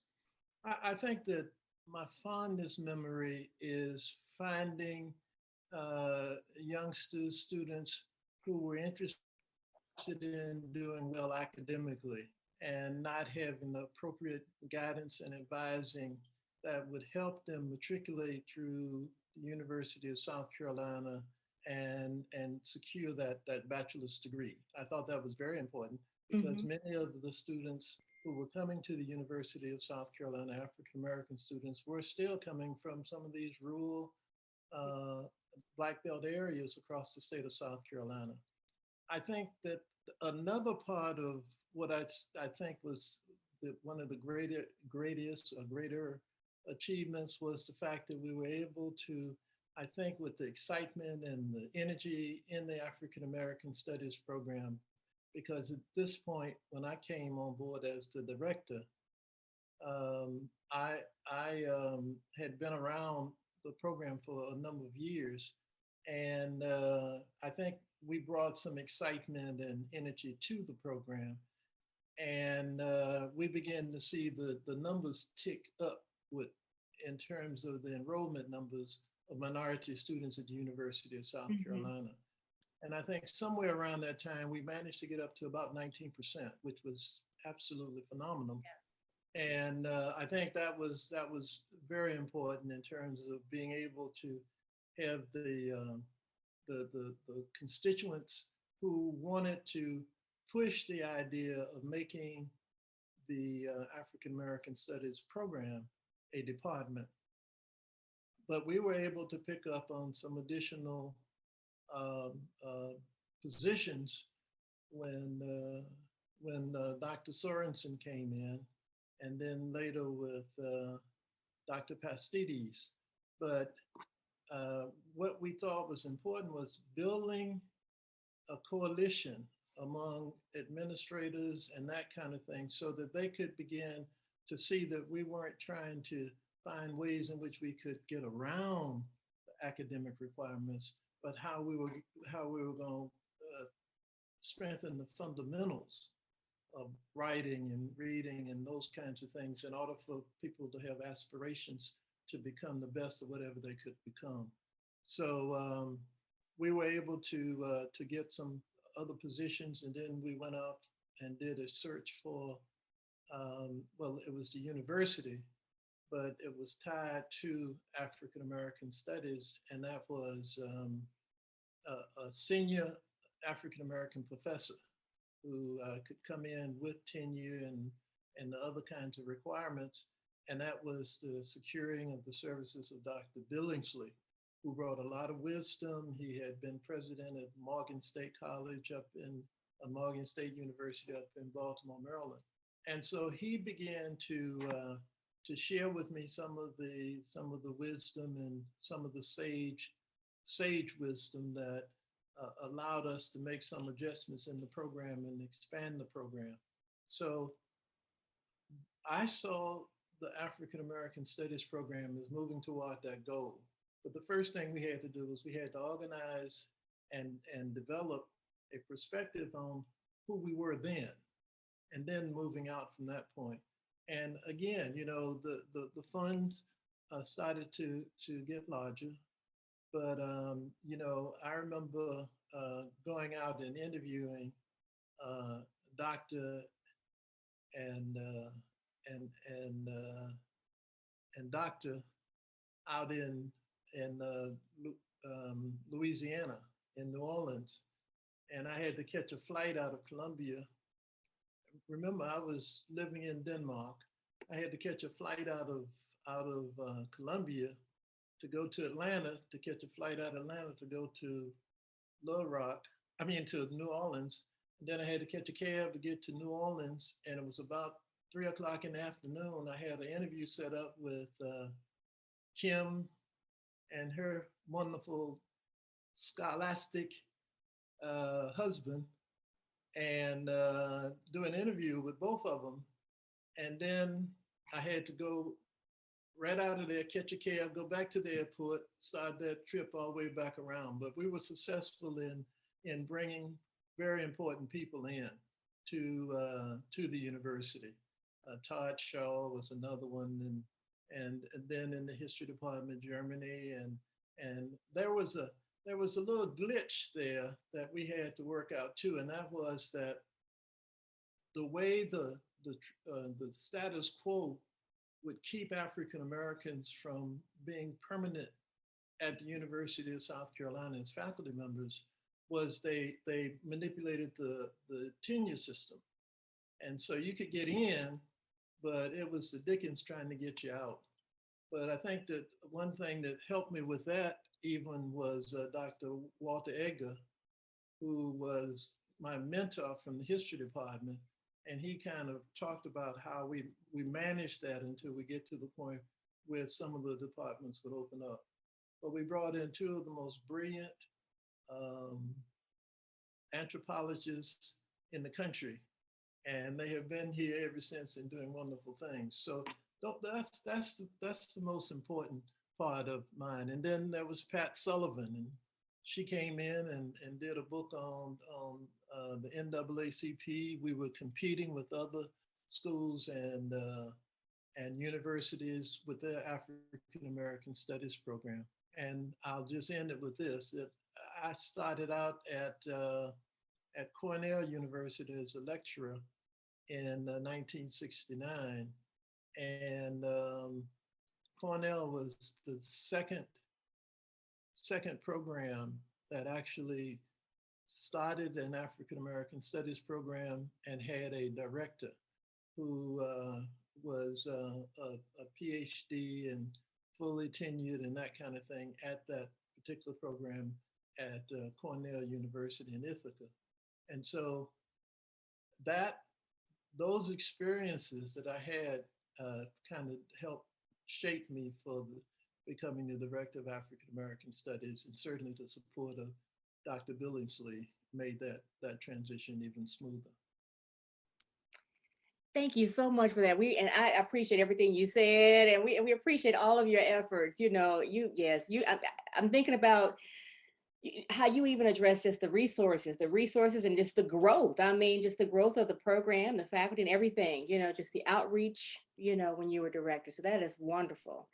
F: I think that my fondest memory is finding young students who were interested in doing well academically and not having the appropriate guidance and advising that would help them matriculate through the University of South Carolina and secure that bachelor's degree. I thought that was very important, because many of the students who were coming to the University of South Carolina, African American students, were still coming from some of these rural Black Belt areas across the state of South Carolina. I think that another part of what I think was one of the greater achievements was the fact that we were able to, I think, with the excitement and the energy in the African American Studies program, because at this point, when I came on board as the director, I had been around the program for a number of years, and I think we brought some excitement and energy to the program, and we began to see the numbers tick up in terms of the enrollment numbers of minority students at the University of South Carolina. And I think somewhere around that time, we managed to get up to about 19%, which was absolutely phenomenal. Yeah. And I think that was very important in terms of being able to have the constituents who wanted to push the idea of making the African American Studies program a department. But we were able to pick up on some additional positions when Dr. Sorensen came in, and then later with
I: Dr. Pastides. But what we thought was important was building a coalition among administrators and that kind of thing so that they could begin to see that we weren't trying to find ways in which we could get around the academic requirements, but how we were going to strengthen the fundamentals of writing and reading and those kinds of things in order for people to have aspirations to become the best of whatever they could become. So we were able to get some other positions, and then we went out and did a search for, well, it was the university, but it was tied to African American studies, and that was a senior African American professor who could come in with tenure and the other kinds of requirements. And that was the securing of the services of Dr. Billingsley, who brought a lot of wisdom. He had been president at Morgan State College up in Morgan State University up in Baltimore, Maryland. And so he began to share with me some of the wisdom and some of the sage wisdom that allowed us to make some adjustments in the program and expand the program. So I saw the African American Studies program as moving toward that goal. But the first thing we had to do was we had to organize and develop a perspective on who we were then, and then moving out from that point. And again, you know, the funds started to get larger. But, you know, I remember going out and interviewing Dr. and Dr. out in Louisiana, in New Orleans. And I had to catch a flight out of Columbia. Remember, I was living in Denmark. I had to catch a flight out of Columbia to go to Atlanta, to catch a flight out of Atlanta to go to to New Orleans. And then I had to catch a cab to get to New Orleans. And it was about 3 o'clock in the afternoon. I had an interview set up with Kim and her wonderful scholastic husband, and do an interview with both of them. And then I had to go right out of there, catch a cab, go back to the airport, start that trip all the way back around. But we were successful in bringing very important people in to the university. Todd Shaw was another one, and then in the history department, Germany, and there was a little glitch there that we had to work out too, and that was that the way the status quo would keep African Americans from being permanent at the University of South Carolina as faculty members was they manipulated the tenure system. And so you could get in, but it was the Dickens trying to get you out. But I think that one thing that helped me with that even was Dr. Walter Edgar, who was my mentor from the history department. And he kind of talked about how we managed that until we get to the point where some of the departments could open up. But we brought in two of the most brilliant anthropologists in the country, and they have been here ever since and doing wonderful things. So that's the most important part of mine. And then there was Pat Sullivan, and she came in and did a book on the NAACP. We were competing with other schools and universities with their African American Studies program. And I'll just end it with this: that I started out at Cornell University as a lecturer in 1969, and Cornell was the second program that actually started an African American Studies program and had a director who was a PhD and fully tenured and that kind of thing at that particular program at Cornell University in Ithaca. And so those experiences that I had kind of helped shaped me for becoming the Director of African American Studies, and certainly the support of Dr. Billingsley made that transition even smoother.
G: Thank you so much for that. And I appreciate everything you said, and we appreciate all of your efforts. You know, I'm thinking about how you even address just the resources and just the growth. I mean, just the growth of the program, the faculty and everything, you know, just the outreach, you know, when you were director. So that is wonderful.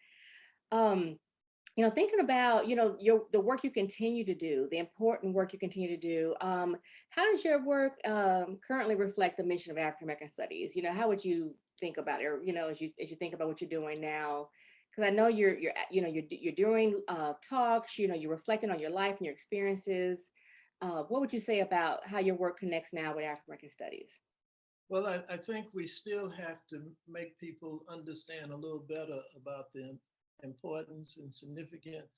G: You know, thinking about, you know, the work you continue to do, the important work you continue to do, how does your work currently reflect the mission of African American Studies? You know, how would you think about it, or, you know, as you think about what you're doing now? Because I know you're doing talks, you know, you're reflecting on your life and your experiences. What would you say about how your work connects now with African American Studies?
I: Well, I think we still have to make people understand a little better about the importance and significance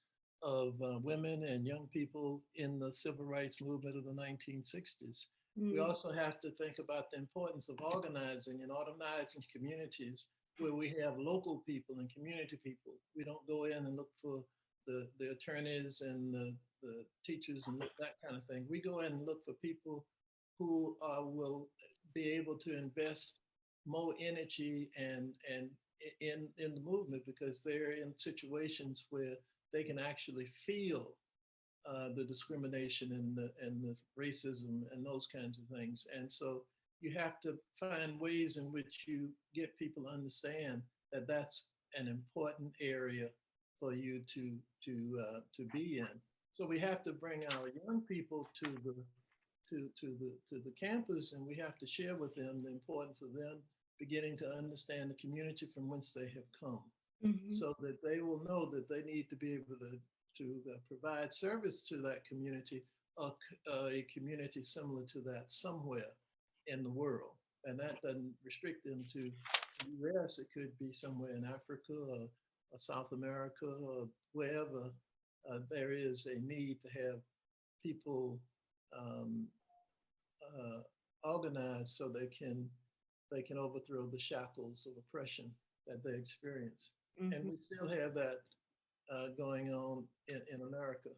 I: of women and young people in the civil rights movement of the 1960s. We also have to think about the importance of organizing and organizing communities where we have local people and community people. We don't go in and look for the attorneys and the teachers and that kind of thing. We go in and look for people who will be able to invest more energy and in the movement, because they're in situations where they can actually feel the discrimination and the racism and those kinds of things. And so you have to find ways in which you get people to understand that that's an important area for you to be in. So we have to bring our young people to the campus, and we have to share with them the importance of them beginning to understand the community from whence they have come, so that they will know that they need to be able to provide service to that community, a community similar to that somewhere in the world. And that doesn't restrict them to the US. It could be somewhere in Africa or South America or wherever there is a need to have people organized so they can overthrow the shackles of oppression that they experience. And we still have that going on in America.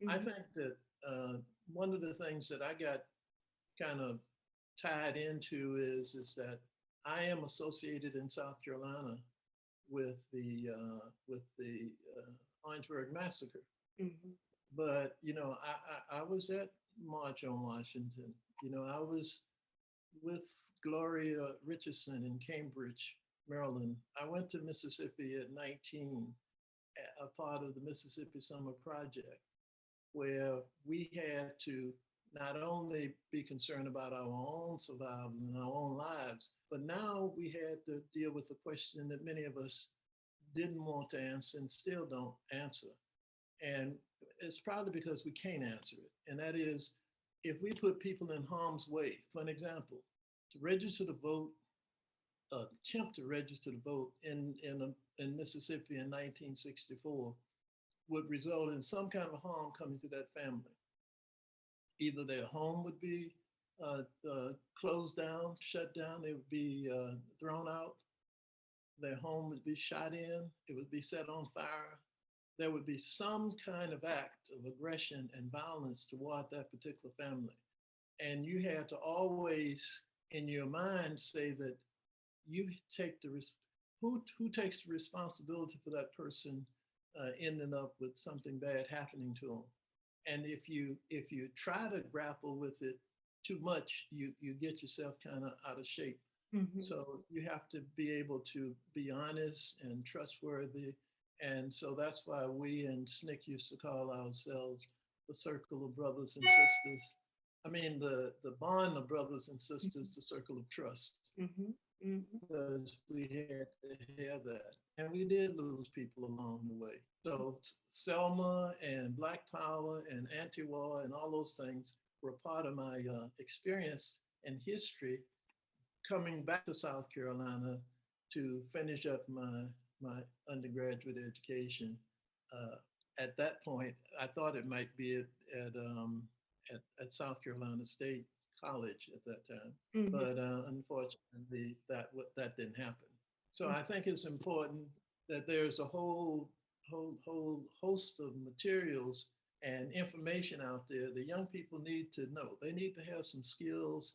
I: I think that one of the things that I got kind of tied into is that I am associated in South Carolina with the Orangeburg Massacre. But, you know, I was at March on Washington. You know, I was with Gloria Richardson in Cambridge, Maryland. I went to Mississippi at 19, a part of the Mississippi Summer Project, where we had to not only be concerned about our own survival and our own lives, but now we had to deal with the question that many of us didn't want to answer and still don't answer. And it's probably because we can't answer it. And that is, if we put people in harm's way, for an example, to register to vote, attempt to register to vote in Mississippi in 1964 would result in some kind of harm coming to that family. Either their home would be closed down, shut down, they would be thrown out, their home would be shot in, it would be set on fire. There would be some kind of act of aggression and violence toward that particular family. And you had to always, in your mind, say that you take who takes the responsibility for that person ending up with something bad happening to them. And if you try to grapple with it too much, you get yourself kind of out of shape. So you have to be able to be honest and trustworthy. And so that's why we in SNCC used to call ourselves the circle of brothers and sisters. I mean, the bond of brothers and sisters, the circle of trust. Because we had to have that. And we did lose people along the way. So Selma and Black Power and anti-war and all those things were part of my experience and history coming back to South Carolina to finish up my undergraduate education. At that point, I thought it might be at South Carolina State College at that time, but unfortunately that didn't happen. So I think it's important that there's a whole host of materials and information out there that young people need to know. They need to have some skills,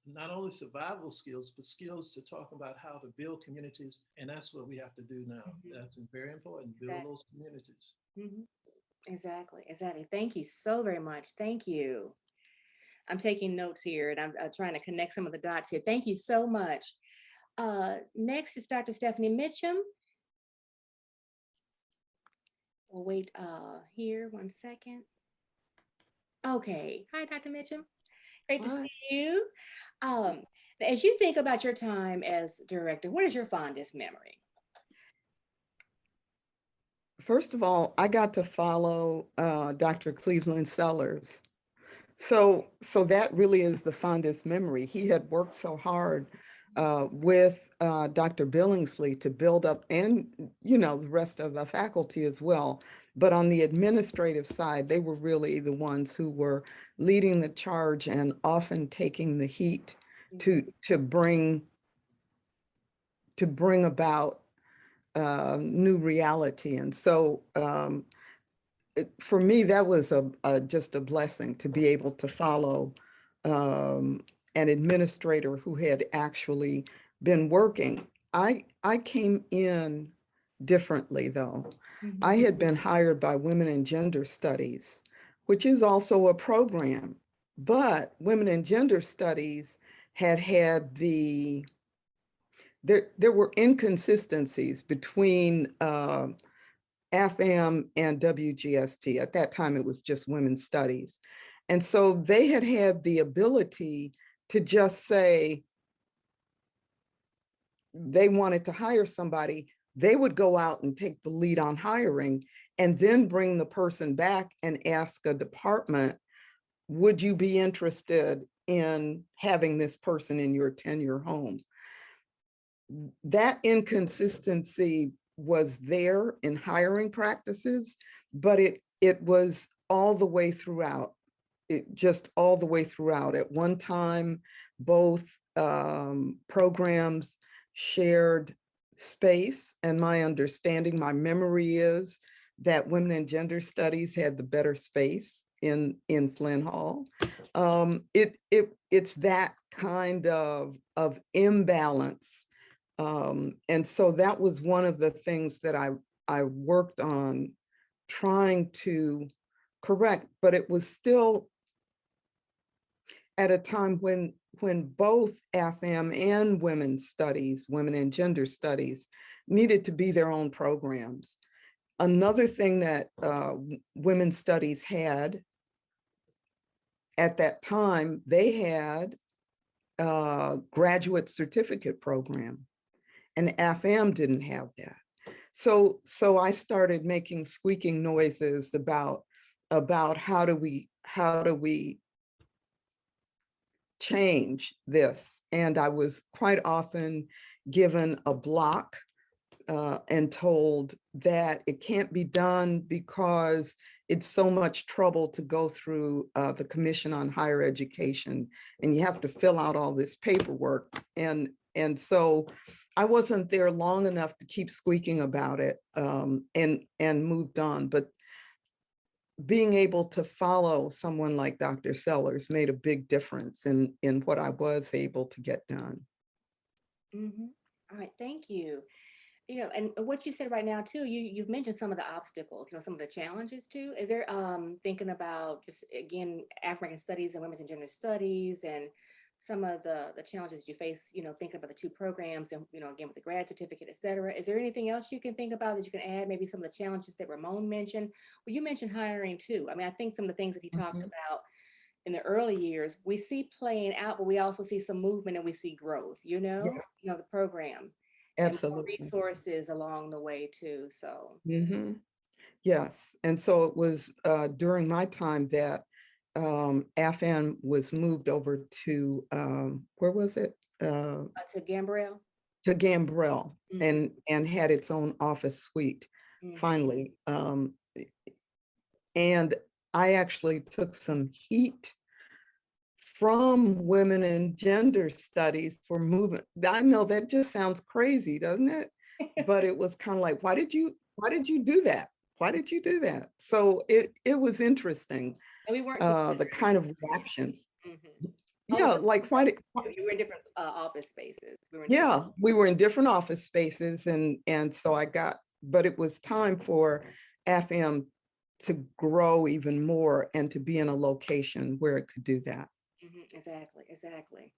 I: not only survival skills, but skills to talk about how to build communities. And that's what we have to do now. That's very important, build those communities.
G: Exactly, exactly. Thank you so very much. Thank you. I'm taking notes here and I'm trying to connect some of the dots here. Thank you so much. Next is Dr. Stephanie Mitchum. We'll wait here 1 second. Okay. Hi, Dr. Mitchum. Great to see you. As you think about your time as director, what is your fondest memory?
J: First of all, I got to follow Dr. Cleveland Sellers. So that really is the fondest memory. He had worked so hard with Dr. Billingsley to build up, and the rest of the faculty as well. But on the administrative side, they were really the ones who were leading the charge and often taking the heat to bring about new reality. And so for me, that was just a blessing to be able to follow an administrator who had actually been working. I came in differently, though. I had been hired by Women and Gender Studies, which is also a program, but Women and Gender Studies had there were inconsistencies between AFM and WGST. At that time, it was just Women's Studies. And so they had the ability to just say they wanted to hire somebody. They would go out and take the lead on hiring and then bring the person back and ask a department, would you be interested in having this person in your tenure home? That inconsistency was there in hiring practices, but it was all the way throughout. Just all the way throughout. At one time, both programs shared space, and my understanding, my memory is that Women and Gender Studies had the better space in Flynn Hall. It's that kind of imbalance. And so that was one of the things that I worked on trying to correct, but it was still at a time when both AFM and Women's Studies, Women and Gender Studies, needed to be their own programs. Another thing that Women's Studies had at that time, they had a graduate certificate program, and AFM didn't have that. So I started making squeaking noises about how do we change this. And I was quite often given a block and told that it can't be done because it's so much trouble to go through the Commission on Higher Education, and you have to fill out all this paperwork. And so I wasn't there long enough to keep squeaking about it and moved on. But being able to follow someone like Dr. Sellers made a big difference in what I was able to get done.
G: All right, thank you. And what you said right now too, you've mentioned some of the obstacles, some of the challenges too. Is there thinking about just again African studies and women's and gender studies and some of the challenges you face, thinking about the two programs and, again, with the grad certificate, et cetera. Is there anything else you can think about that you can add? Maybe some of the challenges that Ramon mentioned. Well, you mentioned hiring too. I mean, I think some of the things that he talked about in the early years, we see playing out, but we also see some movement and we see growth, the program.
J: Absolutely.
G: And resources along the way too, so.
J: Yes, and so it was during my time that AFN was moved over to, where was it?
G: To Gambrell.
J: To Gambrell, and had its own office suite, finally. And I actually took some heat from Women and Gender Studies for movement. I know that just sounds crazy, doesn't it? but it was kind of like, why did you do that? Why did you do that? So it was interesting,
G: And we weren't
J: the kind of reactions.
G: Mhm.
J: Yeah,
G: Oh,
J: like
G: you were in different office spaces. We were in
J: yeah, we were in different office spaces, and so but it was time for AFAM to grow even more and to be in a location where it could do that.
G: Exactly, exactly.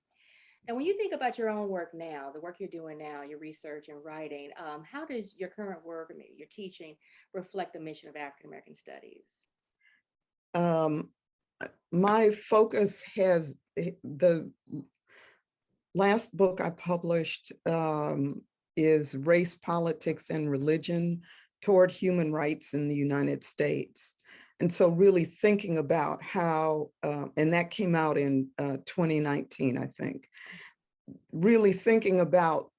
G: And when you think about your own work now, the work you're doing now, your research and writing, how does your current work, maybe your teaching, reflect the mission of African American Studies?
J: Um, my focus the last book I published is Race, Politics, and Religion Toward Human Rights in the United States. And so really thinking about how, and that came out in 2019, I think, really thinking about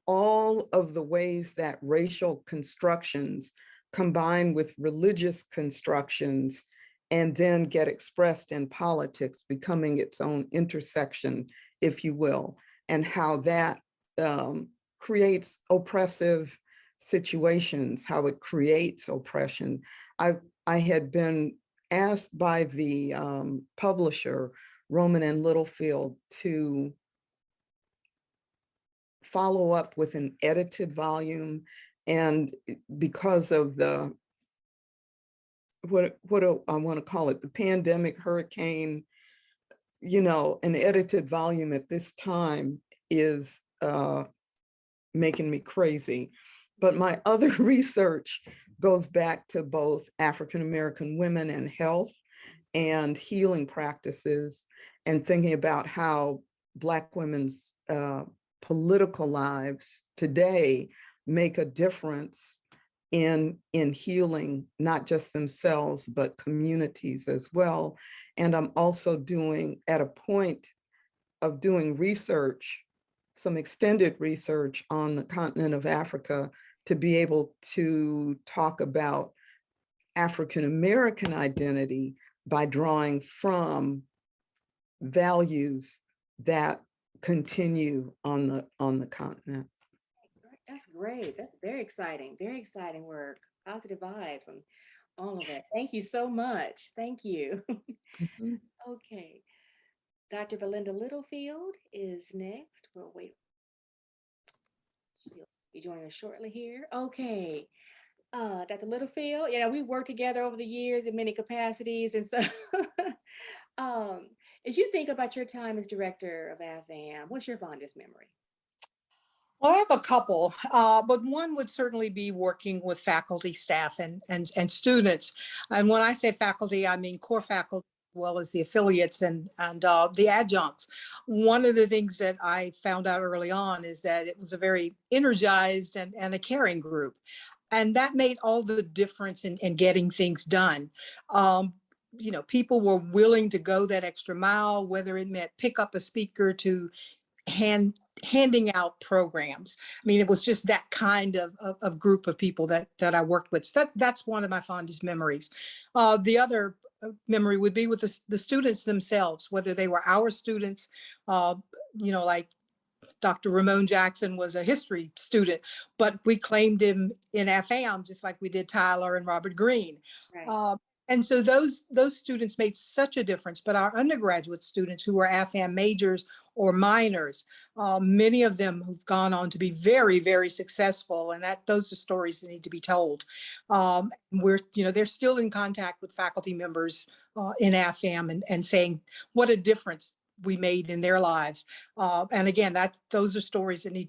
J: all of the ways that racial constructions combine with religious constructions and then get expressed in politics, becoming its own intersection, if you will, and how that creates oppressive situations, how it creates oppression. I had been asked by the publisher, Rowman and Littlefield, to follow up with an edited volume. And because of what do I want to call it, the pandemic, hurricane, an edited volume at this time is making me crazy. But my other research goes back to both African-American women and health and healing practices, and thinking about how Black women's political lives today make a difference in healing, not just themselves, but communities as well. And I'm also at a point of doing research, some extended research on the continent of Africa, to be able to talk about African-American identity by drawing from values that continue on the continent.
G: That's great. That's very exciting work. Positive vibes and all of that. Thank you so much. Thank you.
J: Mhm.
G: Okay. Dr. Belinda Littlefield is next. We'll wait. She'll be joining us shortly here. Okay. Dr. Littlefield, we worked together over the years in many capacities. And so as you think about your time as director of AFAM, what's your fondest memory?
K: Well, I have a couple, but one would certainly be working with faculty, staff, and students. And when I say faculty, I mean core faculty as well as the affiliates and the adjuncts. One of the things that I found out early on is that it was a very energized and a caring group. And that made all the difference in getting things done. People were willing to go that extra mile, whether it meant pick up a speaker to handing out programs. I mean, it was just that kind of group of people that I worked with. So that's one of my fondest memories. The other memory would be with the students themselves, whether they were our students, like Dr. Ramon Jackson was a history student, but we claimed him in AFAM just like we did Tyler and Robert Greene.
G: Right.
K: And so those students made such a difference. But our undergraduate students who were AFAM majors or minors, many of them who've gone on to be very, very successful, and those are stories that need to be told. They're still in contact with faculty members in AFAM and saying what a difference we made in their lives. And again, those are stories that need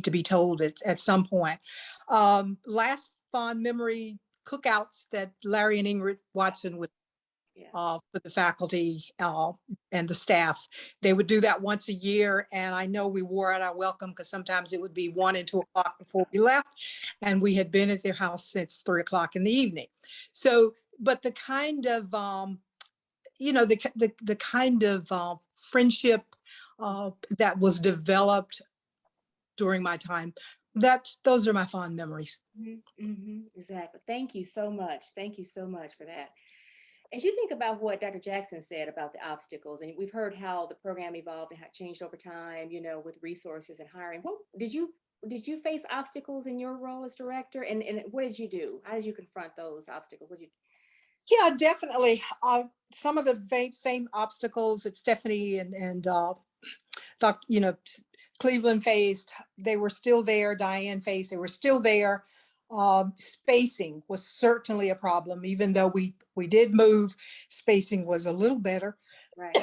K: to be told at some point. Last fond memory, cookouts that Larry and Ingrid Watson would for the faculty and the staff. They would do that once a year, and I know we wore out our welcome because sometimes it would be 1 and 2 o'clock before we left, and we had been at their house since 3 o'clock in the evening. So, but the kind of the kind of friendship that was developed during my time, those are my fond memories.
G: Exactly. Thank you so much. Thank you so much for that. As you think about what Dr. Jackson said about the obstacles, and we've heard how the program evolved and how it changed over time, with resources and hiring, did you face obstacles in your role as director? And what did you do? How did you confront those obstacles? What did you?
K: Yeah, definitely. Some of the same obstacles that Stephanie and Cleveland faced, they were still there. Diane faced, they were still there. Spacing was certainly a problem, even though we did move. Spacing was a little better,
G: Right.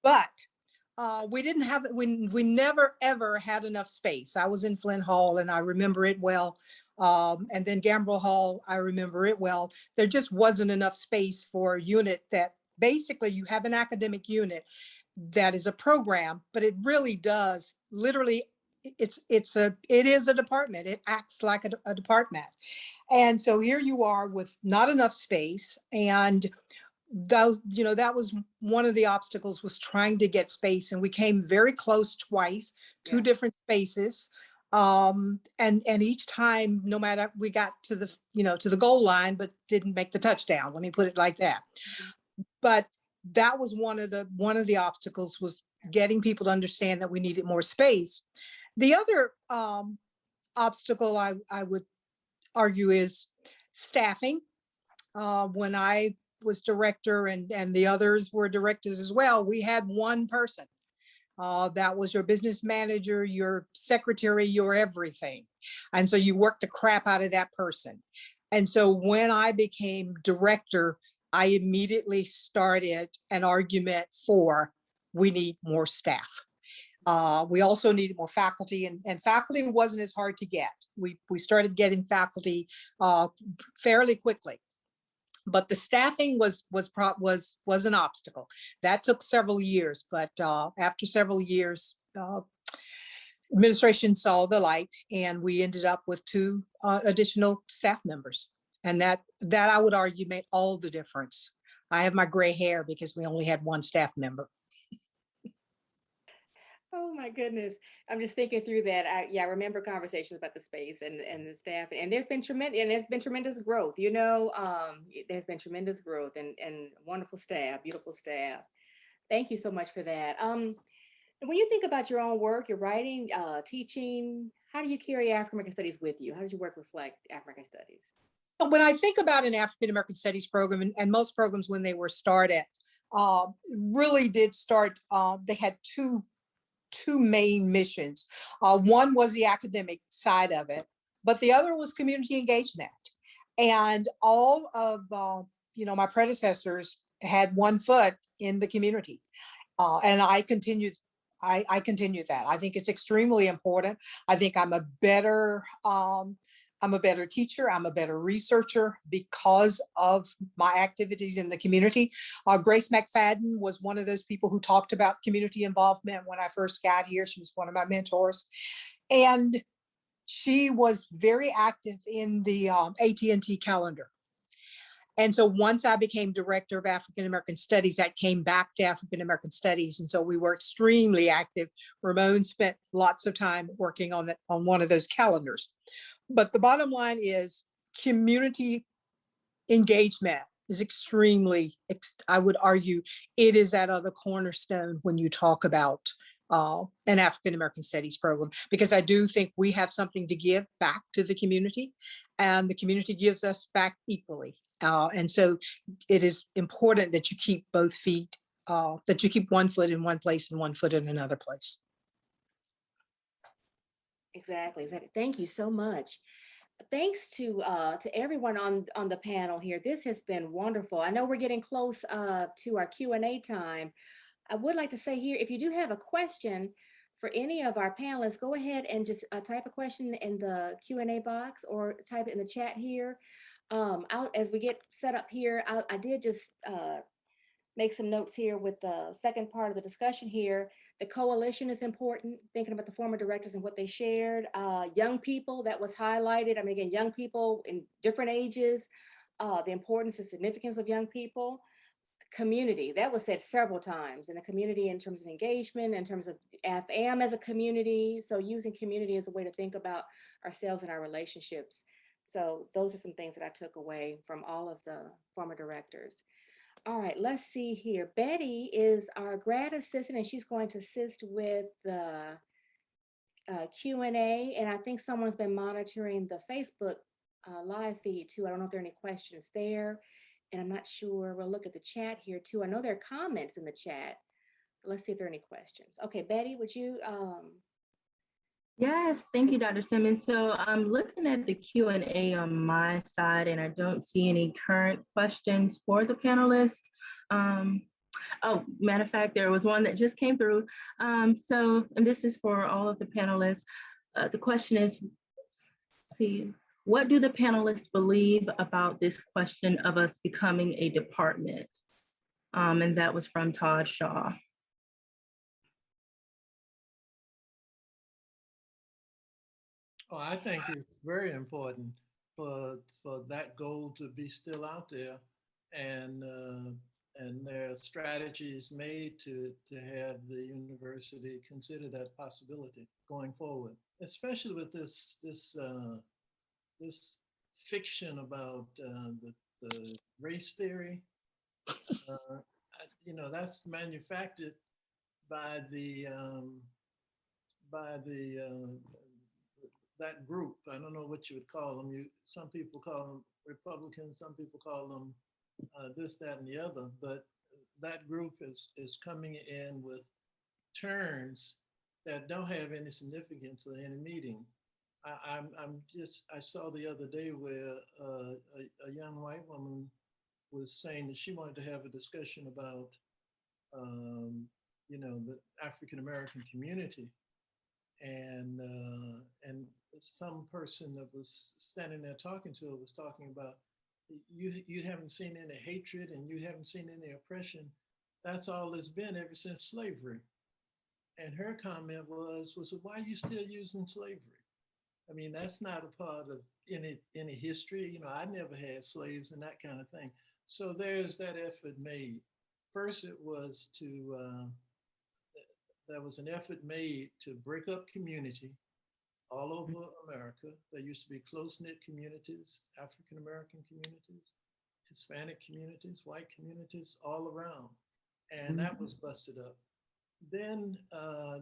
K: but we didn't have it. We never ever had enough space. I was in Flint Hall and I remember it well. And then Gambrel Hall, I remember it well. There just wasn't enough space for a unit that basically you have an academic unit that is a program, but it really does literally, it is a department. It acts like a department. And so here you are with not enough space, and that was one of the obstacles, was trying to get space, and we came very close twice, two different spaces. And each time, no matter, we got to the goal line, but didn't make the touchdown. Let me put it like that. But that was one of the obstacles, was getting people to understand that we needed more space. The other obstacle I would argue is staffing. When I was director and the others were directors as well, we had one person. That was your business manager, your secretary, your everything. And so you worked the crap out of that person. And so when I became director, I immediately started an argument for, we need more staff. We also needed more faculty, and faculty wasn't as hard to get. We started getting faculty fairly quickly. But the staffing was an obstacle. That took several years, but after several years, administration saw the light, and we ended up with 2 additional staff members. And that I would argue made all the difference. I have my gray hair because we only had 1 staff member.
G: Oh my goodness. I'm just thinking through that. I remember conversations about the space and the staff, and there's been tremendous growth, there's been tremendous growth and wonderful staff, beautiful staff. Thank you so much for that. When you think about your own work, your writing, teaching, how do you carry African American studies with you? How does your work reflect African Studies?
K: When I think about an African American Studies program, and most programs when they were started, really did start, they had two main missions. One was the academic side of it, but the other was community engagement. And all of my predecessors had one foot in the community, and I continued that. I think it's extremely important. I think I'm a better teacher. I'm a better researcher because of my activities in the community. Grace McFadden was one of those people who talked about community involvement when I first got here. She was one of my mentors. And she was very active in the AT&T calendar. And so once I became director of African American Studies, I came back to African American Studies. And so we were extremely active. Ramon spent lots of time working on one of those calendars. But the bottom line is, community engagement is extremely, I would argue, it is that other cornerstone when you talk about an African American Studies program, because I do think we have something to give back to the community, and the community gives us back equally. And so it is important that you keep both feet, that you keep one foot in one place and one foot in another place.
G: Exactly. Thank you so much. Thanks to everyone on the panel here. This has been wonderful. I know we're getting close to our Q&A time. I would like to say here, if you do have a question for any of our panelists, go ahead and just type a question in the Q&A box or type it in the chat here. As we get set up here, I did just make some notes here with the second part of the discussion here. The coalition is important, thinking about the former directors and what they shared. Young people, that was highlighted. I mean, again, young people in different ages, the importance and significance of young people. Community, that was said several times, and a community in terms of engagement, in terms of AFAM as a community. So using community as a way to think about ourselves and our relationships. So those are some things that I took away from all of the former directors. All right, let's see here. Betty is our grad assistant, and she's going to assist with the Q&A, and I think someone's been monitoring the Facebook live feed too. I don't know if there are any questions there, and I'm not sure. We'll look at the chat here too. I know there are comments in the chat. Let's see if there are any questions. Okay, Betty, would you?
L: Yes, thank you, Dr. Simmons. So I'm looking at the Q&A on my side, and I don't see any current questions for the panelists. Oh, matter of fact, there was one that just came through. And this is for all of the panelists. The question is, see, what do the panelists believe about this question of us becoming a department? And that was from Todd Shaw.
I: Oh, I think it's very important for that goal to be still out there, and there are strategies made to have the university consider that possibility going forward, especially with this fiction about the race theory. That's manufactured by that group. I don't know what you would call them. Some people call them Republicans, some people call them this, that, and the other. But that group is coming in with terms that don't have any significance in any meeting. I saw the other day where a young white woman was saying that she wanted to have a discussion about the African American community, and some person that was standing there talking to her was talking about, you haven't seen any hatred and you haven't seen any oppression. That's all it's been ever since slavery. And her comment was why are you still using slavery? I mean, that's not a part of any history. I never had slaves and that kind of thing. So there's that effort made. First, there was an effort made to break up community all over America. There used to be close-knit communities, African-American communities, Hispanic communities, white communities, all around. And that was busted up. Then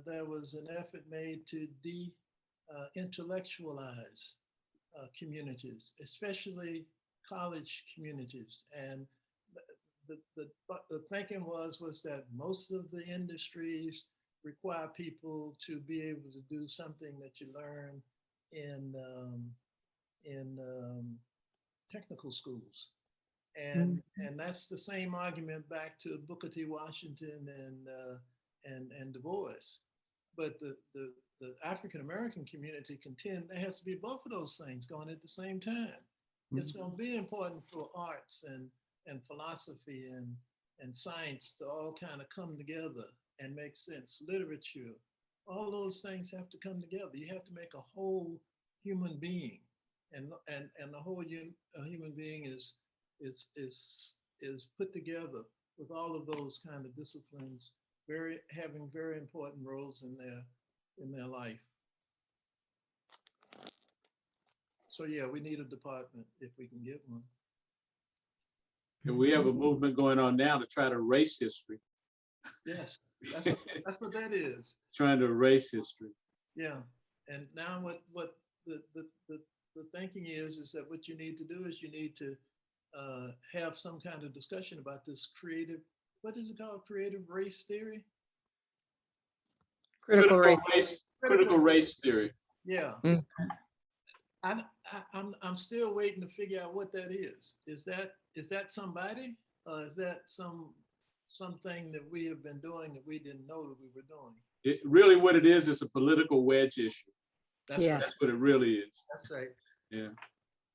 I: there was an effort made to de-intellectualize communities, especially college communities. And the thinking was that most of the industries require people to be able to do something that you learn in technical schools, and that's the same argument back to Booker T. Washington and Du Bois. But the African American community contend there has to be both of those things going at the same time. It's going to be important for arts and philosophy and science to all kind of come together and make sense. Literature, all those things have to come together. You have to make a whole human being, and the whole human being is put together with all of those kind of disciplines, having very important roles in their life. So yeah, we need a department if we can get one.
E: And we have a movement going on now to try to erase history.
I: Yes, that's what that is.
E: Trying to erase history.
I: Yeah, and now what the thinking is that what you need to do is you need to have some kind of discussion about this creative, what is it called? Creative race theory?
K: Critical race.
E: Critical race theory.
I: Yeah. I'm still waiting to figure out what that is. Is that somebody? Is that something that we have been doing that we didn't know that we were doing?
E: It really, what it is a political wedge issue.
I: That's
E: what it really is.
I: That's right.
E: Yeah.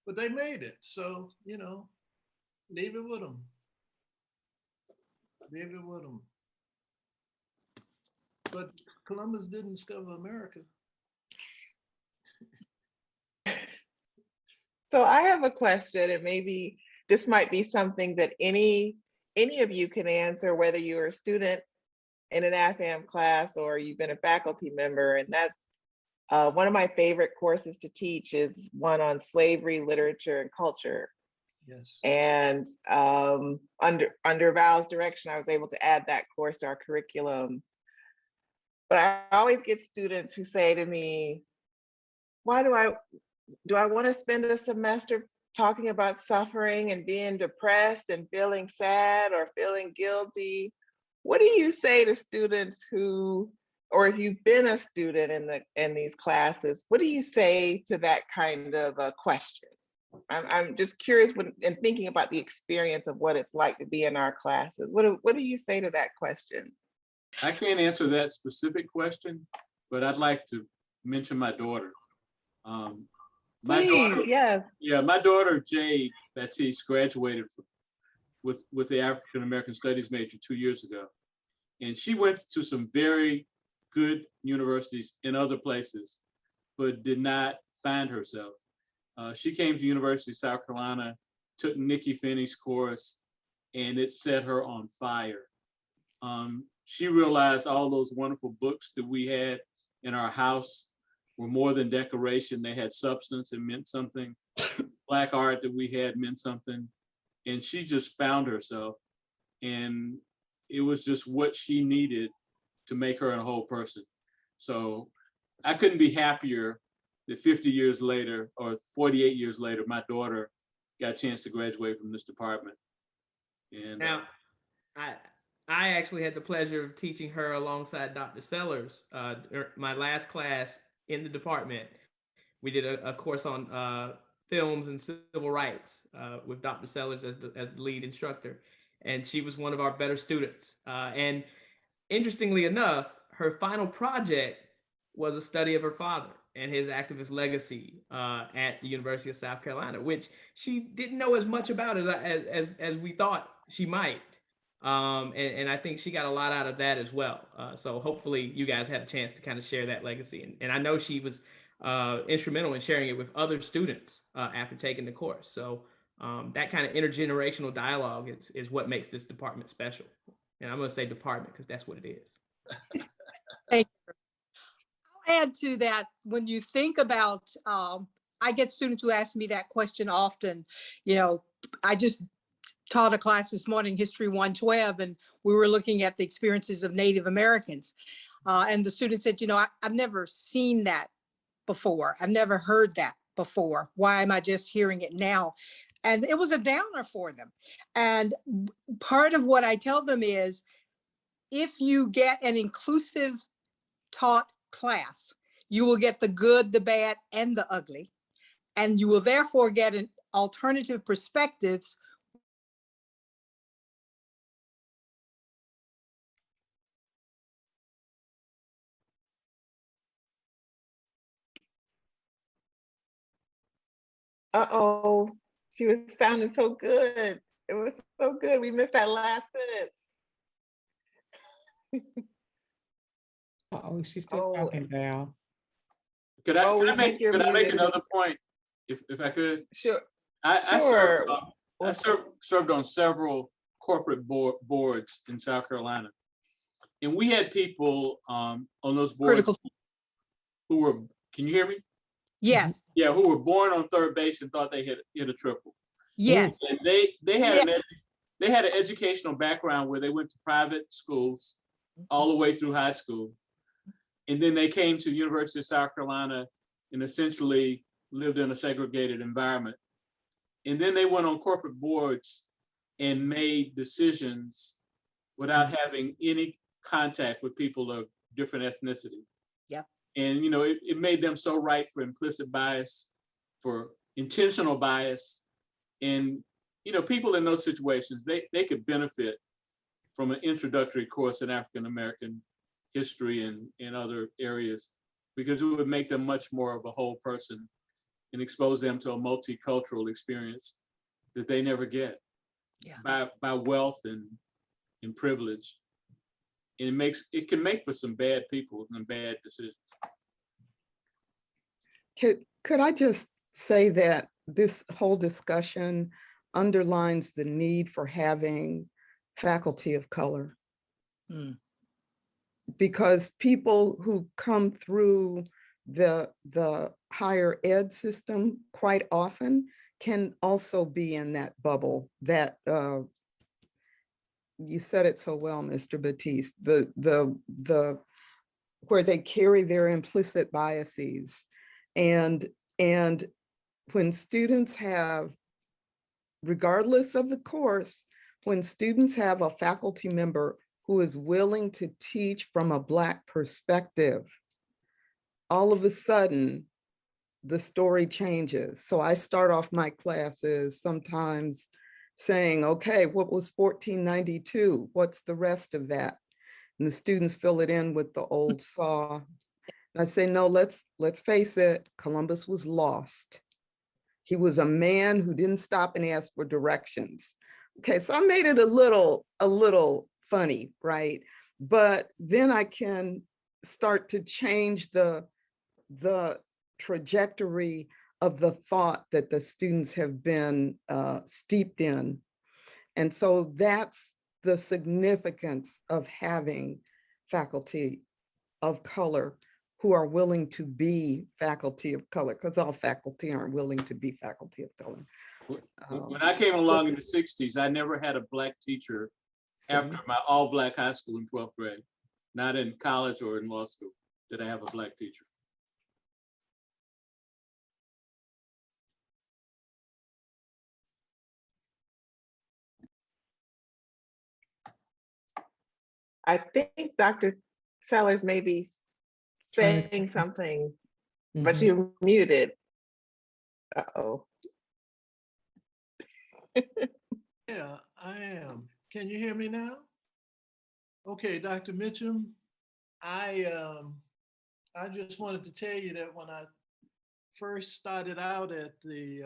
I: But they made it, so leave it with them. Leave it with them. But Columbus didn't discover America.
A: So I have a question, and maybe this might be something that any of you can answer, whether you're a student in an AFAM class or you've been a faculty member. And that's one of my favorite courses to teach is one on slavery, literature, and culture.
I: Yes.
A: And under Val's direction, I was able to add that course to our curriculum. But I always get students who say to me, why do I want to spend a semester talking about suffering and being depressed and feeling sad or feeling guilty? What do you say to students who, or if you've been a student in these classes, what do you say to that kind of a question? I'm just curious in thinking about the experience of what it's like to be in our classes. What do you say to that question?
E: I can't answer that specific question, but I'd like to mention my daughter.
A: Please, yes.
E: Yeah, my daughter Jade Baptiste graduated with the African American Studies major 2 years ago, and she went to some very good universities in other places, but did not find herself. She came to University of South Carolina, took Nikki Finney's course, and it set her on fire. She realized all those wonderful books that we had in our house were more than decoration. They had substance and meant something. Black art that we had meant something. And she just found herself. And it was just what she needed to make her a whole person. So I couldn't be happier that 50 years later, or 48 years later, my daughter got a chance to graduate from this department. And
D: now, I actually had the pleasure of teaching her alongside Dr. Sellers. My last class in the department, we did a course on films and civil rights with Dr. Sellers as the lead instructor. And she was one of our better students. And interestingly enough, her final project was a study of her father and his activist legacy at the University of South Carolina, which she didn't know as much about as we thought she might. And I think she got a lot out of that as well. So hopefully you guys had a chance to kind of share that legacy. And I know she was instrumental in sharing it with other students after taking the course. So that kind of intergenerational dialogue is what makes this department special. And I'm going to say department because that's what it is.
K: Thank you. I'll add to that. When you think about, I get students who ask me that question often. You know, I just taught a class this morning, History 112, and we were looking at the experiences of Native Americans. And the student said, you know, I've never seen that before. I've never heard that before. Why am I just hearing it now? And it was a downer for them. And part of what I tell them is, if you get an inclusive taught class, you will get the good, the bad, and the ugly. And you will therefore get an alternative perspectives.
A: Uh-oh, she was sounding so good. It was so good. We missed that last sentence.
M: Oh, she's still talking now.
E: Could I make another point, if I could?
A: Sure.
E: I served on several corporate boards in South Carolina, and we had people on those boards who were. Can you hear me?
K: Yes.
E: Yeah, who were born on third base and thought they hit a triple.
K: Yes.
E: And they had an educational background where they went to private schools all the way through high school. And then they came to the University of South Carolina and essentially lived in a segregated environment. And then they went on corporate boards and made decisions without having any contact with people of different ethnicity.
K: Yep.
E: And, you know, it made them so ripe for implicit bias, for intentional bias. And, you know, people in those situations, they could benefit from an introductory course in African-American history and other areas, because it would make them much more of a whole person and expose them to a multicultural experience that they never get by wealth and privilege. And it can make for some bad people and bad decisions.
J: Could I just say that this whole discussion underlines the need for having faculty of color? Because people who come through the higher ed system quite often can also be in that bubble that you said it so well, Mr. Batiste. The where they carry their implicit biases. And when students have, regardless of the course, when students have a faculty member who is willing to teach from a Black perspective, all of a sudden, the story changes. So I start off my classes sometimes saying, okay, what was 1492? What's the rest of that? And the students fill it in with the old saw. I say, no, let's face it, Columbus was lost. He was a man who didn't stop and ask for directions. Okay, so I made it a little funny, right? But then I can start to change the trajectory of the thought that the students have been steeped in. And so that's the significance of having faculty of color who are willing to be faculty of color, because all faculty aren't willing to be faculty of color.
E: When I came along in the 60s, I never had a Black teacher after my all-Black high school in 12th grade. Not in college or in law school did I have a Black teacher.
A: I think Dr. Sellers may be saying something, but you muted. Uh-oh.
I: Yeah, I am. Can you hear me now? Okay, Dr. Mitchum, I just wanted to tell you that when I first started out at the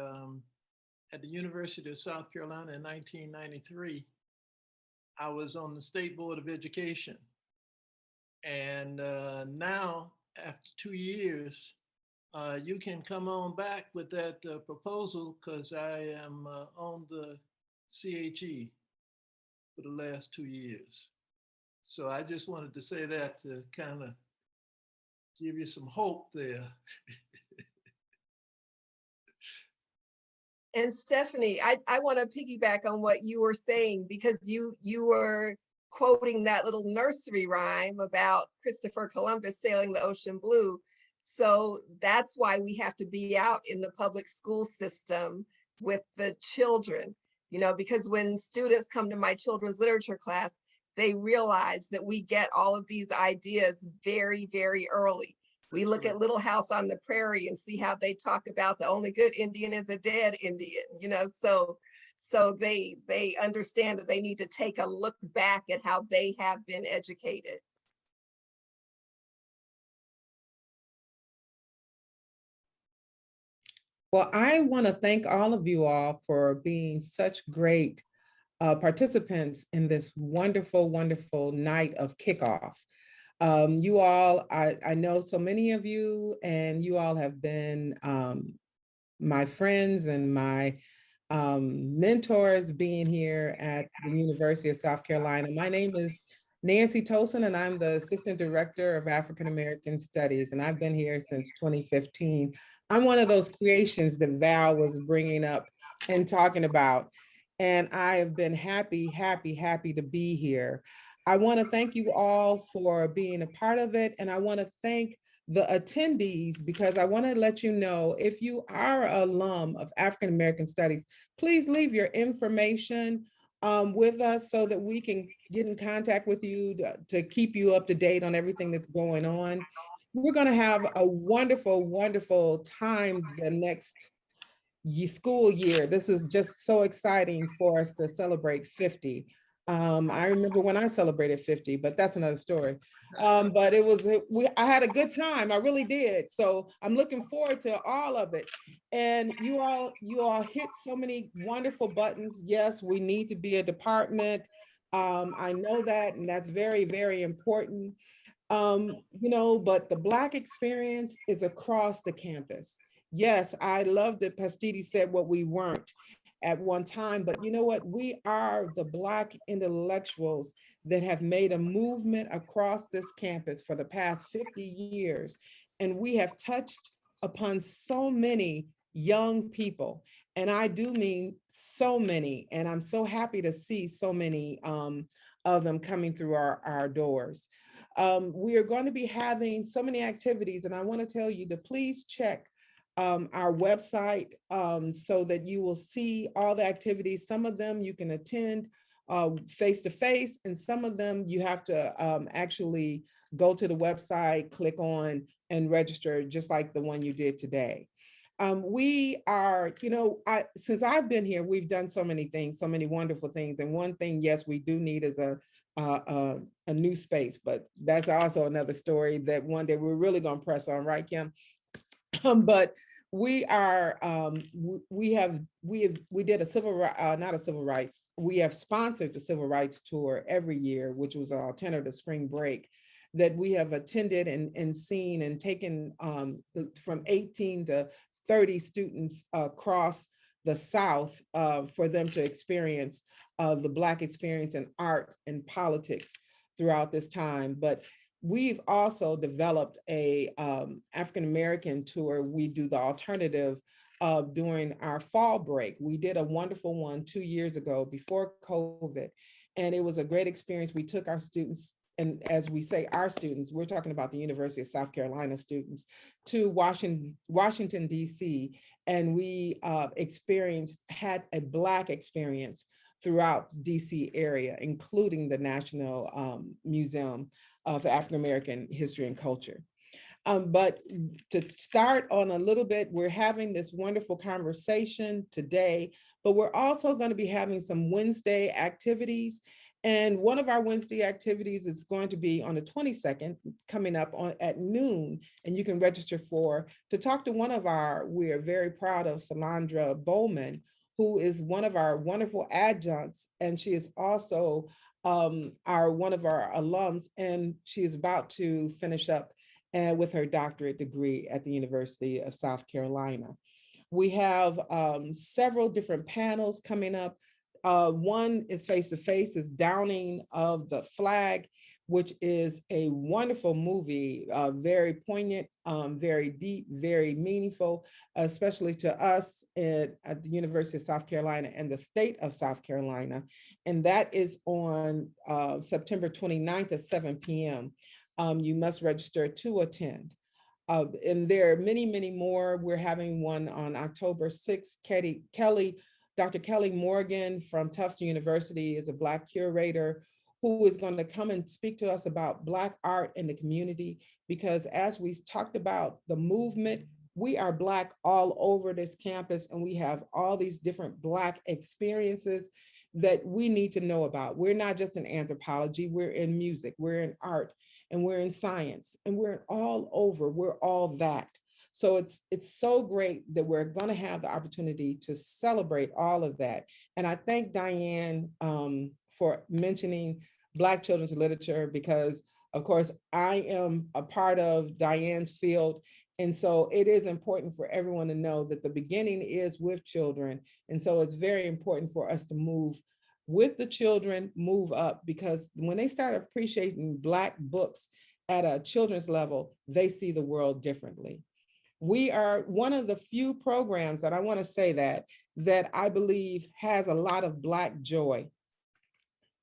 I: University of South Carolina in 1993, I was on the State Board of Education. And now, after 2 years, you can come on back with that proposal, because I am on the CHE for the last 2 years. So I just wanted to say that to kind of give you some hope there.
H: And Stephanie, I want to piggyback on what you were saying, because you were quoting that little nursery rhyme about Christopher Columbus sailing the ocean blue. So that's why we have to be out in the public school system with the children, you know, because when students come to my children's literature class, they realize that we get all of these ideas very, very early. We look at Little House on the Prairie and see how they talk about the only good Indian is a dead Indian, you know, so they understand that they need to take a look back at how they have been educated.
M: Well, I want to thank all of you all for being such great participants in this wonderful, wonderful night of kickoff. You all, I know so many of you, and you all have been my friends and my mentors being here at the University of South Carolina. My name is Nancy Tolson, and I'm the Assistant Director of African American Studies, and I've been here since 2015. I'm one of those creations that Val was bringing up and talking about, and I have been happy to be here. I want to thank you all for being a part of it, and I want to thank the attendees, because I want to let you know, if you are an alum of African American Studies, please leave your information with us so that we can get in contact with you to keep you up to date on everything that's going on. We're going to have a wonderful, wonderful time the next school year. This is just so exciting for us to celebrate 50. I remember when I celebrated 50, but that's another story. But I had a good time. I really did. So I'm looking forward to all of it. And you all hit so many wonderful buttons. Yes, we need to be a department. I know that, and that's very, very important. You know, but the Black experience is across the campus. Yes, I love that Pastidi said what we weren't at one time, but you know what? We are the Black intellectuals that have made a movement across this campus for the past 50 years. And we have touched upon so many young people. And I do mean so many. And I'm so happy to see so many of them coming through our doors. We are going to be having so many activities, and I want to tell you to please check our website so that you will see all the activities. Some of them you can attend face to face, and some of them you have to actually go to the website, click on, and register, just like the one you did today. We are, since I've been here, we've done so many things, so many wonderful things. And one thing, yes, we do need is a new space, but that's also another story that one day we're really going to press on, right, Kim? But we are, we did a not a civil rights, we have sponsored the civil rights tour every year, which was an alternative spring break that we have attended and seen and taken from 18 to 30 students across the South for them to experience the Black experience in art and politics throughout this time. But we've also developed a African-American tour. We do the alternative during our fall break. We did a wonderful one 2 years ago before COVID, and it was a great experience. We took our students, and as we say, our students, we're talking about the University of South Carolina students, to Washington, D.C., and we had a Black experience throughout D.C. area, including the National Museum of African American History and Culture. But to start on a little bit, we're having this wonderful conversation today, but we're also going to be having some Wednesday activities. And one of our Wednesday activities is going to be on the 22nd, coming up at noon, and you can register to talk to we are very proud of Salandra Bowman, who is one of our wonderful adjuncts, and she is also one of our alums, and she is about to finish up with her doctorate degree at the University of South Carolina. We have several different panels coming up. One is face-to-face, is Downing of the Flag, which is a wonderful movie, very poignant, very deep, very meaningful, especially to us at the University of South Carolina and the state of South Carolina. And that is on September 29th at 7 p.m. You must register to attend. And there are many, many more. We're having one on October 6th. Dr. Kelly Morgan from Tufts University is a Black curator who is going to come and speak to us about Black art in the community, because as we talked about the movement, we are Black all over this campus, and we have all these different Black experiences that we need to know about. We're not just in anthropology, we're in music, we're in art, and we're in science, and we're all over, we're all that. So it's so great that we're going to have the opportunity to celebrate all of that. And I thank Diane for mentioning Black children's literature, because of course I am a part of Diane's field. And so it is important for everyone to know that the beginning is with children. And so it's very important for us to move with the children, move up, because when they start appreciating Black books at a children's level, they see the world differently. We are one of the few programs that I want to say that I believe has a lot of Black joy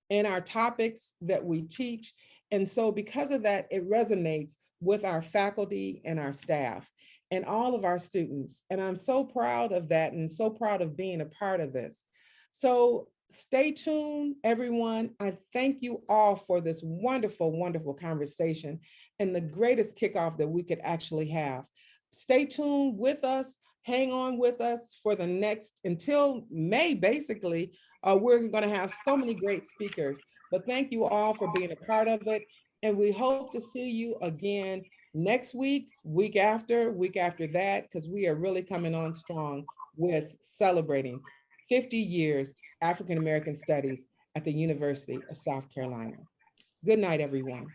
M: in our topics that we teach. And so because of that, it resonates with our faculty and our staff and all of our students. And I'm so proud of that and so proud of being a part of this. So stay tuned, everyone. I thank you all for this wonderful, wonderful conversation and the greatest kickoff that we could actually have. Stay tuned with us, hang on with us for the next, until May, basically. We're going to have so many great speakers, but thank you all for being a part of it. And we hope to see you again next week, week after that, because we are really coming on strong with celebrating 50 years African American Studies at the University of South Carolina. Good night, everyone.